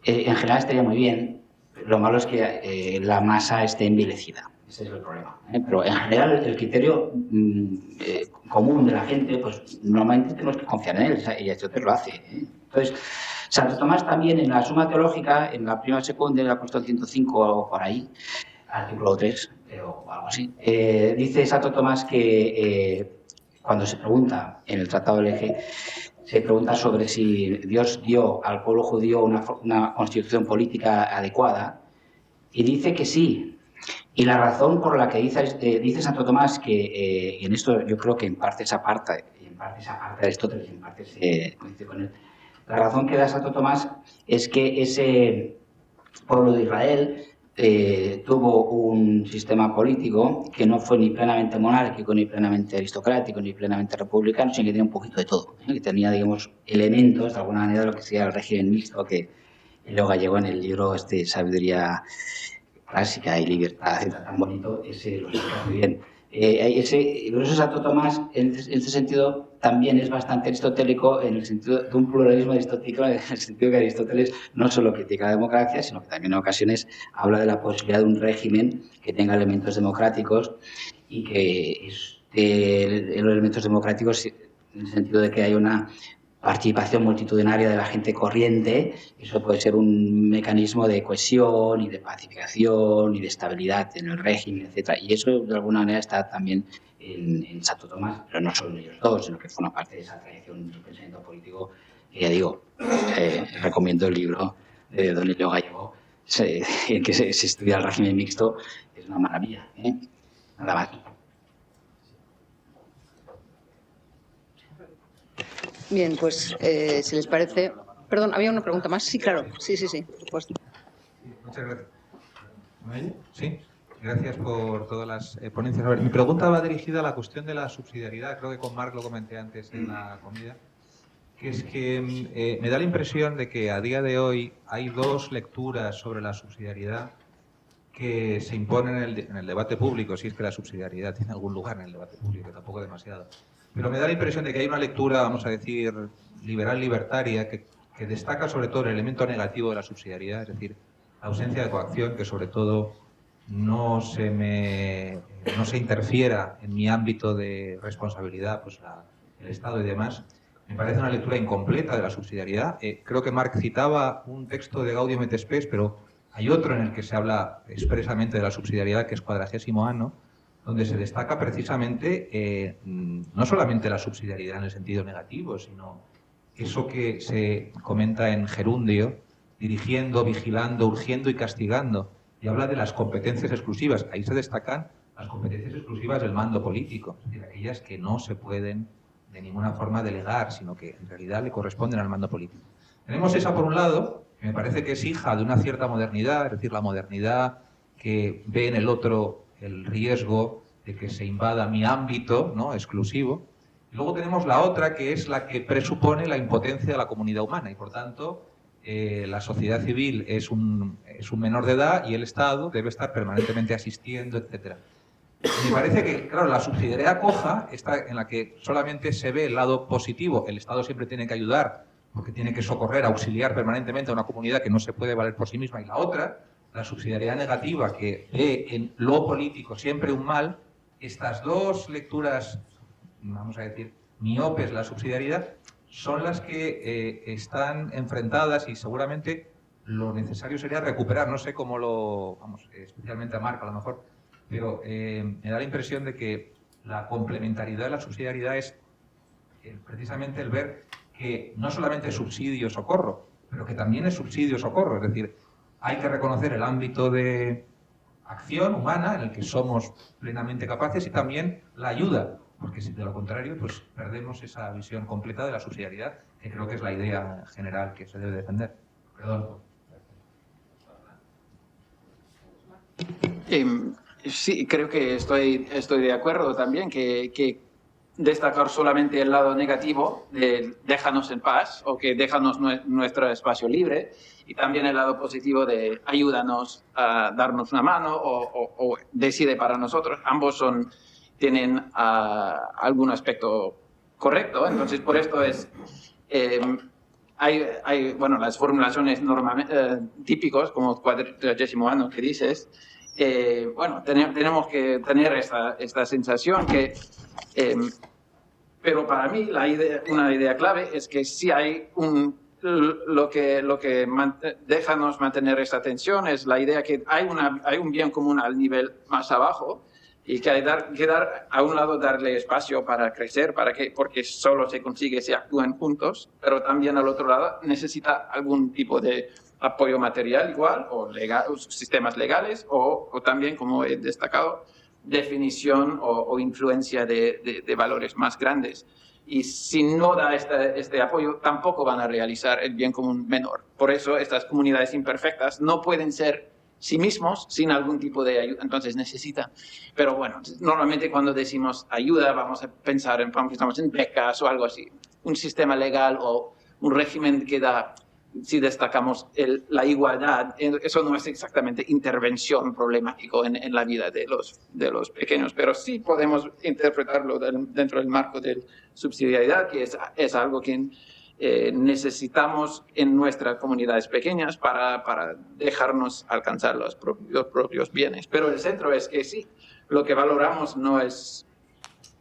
en general estaría muy bien, lo malo es que la masa esté envilecida, ese es el problema, pero en general el criterio común de la gente, pues normalmente tenemos que confiar en él, y Aristóteles lo hace, Entonces, Santo Tomás también en la Suma Teológica, en la primera secundaria, en la cuestión 105 o algo por ahí, artículo 3 o algo así, dice Santo Tomás que cuando se pregunta en el Tratado del Eje, se pregunta sobre si Dios dio al pueblo judío una constitución política adecuada, y dice que sí. Y la razón por la que dice Santo Tomás que, y en esto yo creo que en parte se aparta de Aristóteles, en parte se coincide con él, la razón que da Santo Tomás es que ese pueblo de Israel tuvo un sistema político que no fue ni plenamente monárquico, ni plenamente aristocrático, ni plenamente republicano, sino que tenía un poquito de todo, que tenía, digamos, elementos de alguna manera de lo que sería el régimen mixto, que Leo Gallego en el libro Sabiduría Clásica y Libertad, tan bonito, ese lo explica muy bien. Por eso Santo Tomás, en este sentido, también es bastante aristotélico en el sentido de un pluralismo aristotélico, en el sentido que Aristóteles no solo critica la democracia, sino que también en ocasiones habla de la posibilidad de un régimen que tenga elementos democráticos y que los elementos democráticos en el sentido de que hay una participación multitudinaria de la gente corriente, eso puede ser un mecanismo de cohesión y de pacificación y de estabilidad en el régimen, etc. Y eso, de alguna manera, está también en Santo Tomás, pero no solo ellos dos, sino que forma parte de esa tradición del pensamiento político. Y ya digo, recomiendo el libro de Don Elio Gallego, en que se estudia el régimen mixto, es una maravilla. Nada más. Bien, pues si les parece... Perdón, ¿había una pregunta más? Sí, claro. Sí, por supuesto. Muchas gracias. ¿Me oye? Sí. Gracias por todas las ponencias. A ver, mi pregunta va dirigida a la cuestión de la subsidiariedad. Creo que con Marc lo comenté antes en la comida. Que es que me da la impresión de que a día de hoy hay dos lecturas sobre la subsidiariedad que se imponen en el debate público, si es que la subsidiariedad tiene algún lugar en el debate público, tampoco demasiado. Pero me da la impresión de que hay una lectura, vamos a decir, liberal-libertaria, que destaca sobre todo el elemento negativo de la subsidiariedad, es decir, la ausencia de coacción, que sobre todo no se interfiera en mi ámbito de responsabilidad, pues el Estado y demás. Me parece una lectura incompleta de la subsidiariedad. Creo que Marc citaba un texto de Gaudium et Spes, pero hay otro en el que se habla expresamente de la subsidiariedad, que es 40º Anno, donde se destaca precisamente no solamente la subsidiariedad en el sentido negativo, sino eso que se comenta en Gerundio, dirigiendo, vigilando, urgiendo y castigando, y habla de las competencias exclusivas. Ahí se destacan las competencias exclusivas del mando político, es decir, aquellas que no se pueden de ninguna forma delegar, sino que en realidad le corresponden al mando político. Tenemos esa por un lado, que me parece que es hija de una cierta modernidad, es decir, la modernidad que ve en el otro el riesgo de que se invada mi ámbito, ¿no?, exclusivo. Y luego tenemos la otra, que es la que presupone la impotencia de la comunidad humana y, por tanto, la sociedad civil es un menor de edad y el Estado debe estar permanentemente asistiendo, etc. Me parece que, claro, la subsidiariedad coja, esta en la que solamente se ve el lado positivo, el Estado siempre tiene que ayudar porque tiene que socorrer, auxiliar permanentemente a una comunidad que no se puede valer por sí misma, y la otra, la subsidiariedad negativa, que ve en lo político siempre un mal. Estas dos lecturas, vamos a decir, miopes de la subsidiariedad, son las que están enfrentadas, y seguramente lo necesario sería recuperar, no sé cómo especialmente a Marc a lo mejor, pero me da la impresión de que la complementariedad de la subsidiariedad es precisamente el ver que no solamente es subsidio-socorro, pero que también es subsidio-socorro, es decir, hay que reconocer el ámbito de acción humana en el que somos plenamente capaces y también la ayuda, porque si de lo contrario pues perdemos esa visión completa de la subsidiariedad, que creo que es la idea general que se debe defender. Perdón. Sí, creo que estoy de acuerdo también que destacar solamente el lado negativo de déjanos en paz o que déjanos nuestro espacio libre, y también el lado positivo de ayúdanos a darnos una mano o decide para nosotros. Ambos tienen algún aspecto correcto. Entonces, por esto hay las formulaciones típicos, como 40º Anno que dices. Tenemos que tener esta sensación que... pero para mí una idea clave es que si hay lo que déjanos mantener esta tensión es la idea que hay un bien común al nivel más abajo, y que hay que dar a un lado darle espacio para crecer, porque solo se consigue si actúan juntos, pero también al otro lado necesita algún tipo de apoyo material igual, o sistemas legales, o también, como he destacado, definición o influencia de valores más grandes. Y si no da este apoyo, tampoco van a realizar el bien común menor. Por eso estas comunidades imperfectas no pueden ser sí mismos sin algún tipo de ayuda. Entonces necesitan. Pero bueno, normalmente cuando decimos ayuda vamos a pensar en becas o algo así. Un sistema legal o un régimen que da si destacamos la igualdad, eso no es exactamente intervención problemático en la vida de los pequeños, pero sí podemos interpretarlo dentro del marco de subsidiariedad, que es algo que necesitamos en nuestras comunidades pequeñas para dejarnos alcanzar los propios bienes. Pero el centro es que sí, lo que valoramos no es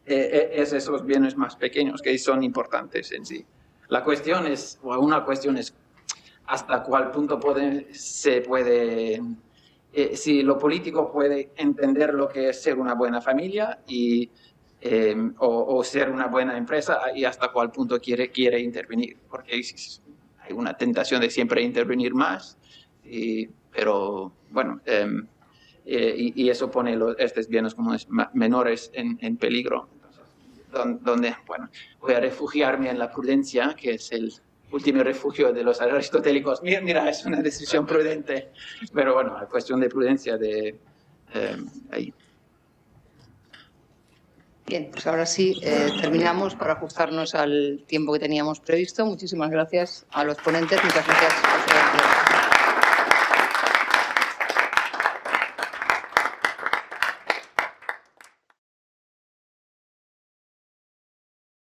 esos bienes más pequeños, que son importantes en sí. Una cuestión es hasta cuál punto se puede, si lo político puede entender lo que es ser una buena familia o ser una buena empresa, y hasta cuál punto quiere intervenir, porque hay una tentación de siempre intervenir más, pero bueno, y eso pone estos bienes comunes menores en peligro. Entonces, donde, bueno, voy a refugiarme en la prudencia, que es el último refugio de los aristotélicos. Mira, es una decisión prudente, pero bueno, la cuestión de prudencia ahí. Bien, pues ahora sí terminamos para ajustarnos al tiempo que teníamos previsto. Muchísimas gracias a los ponentes. Muchas gracias.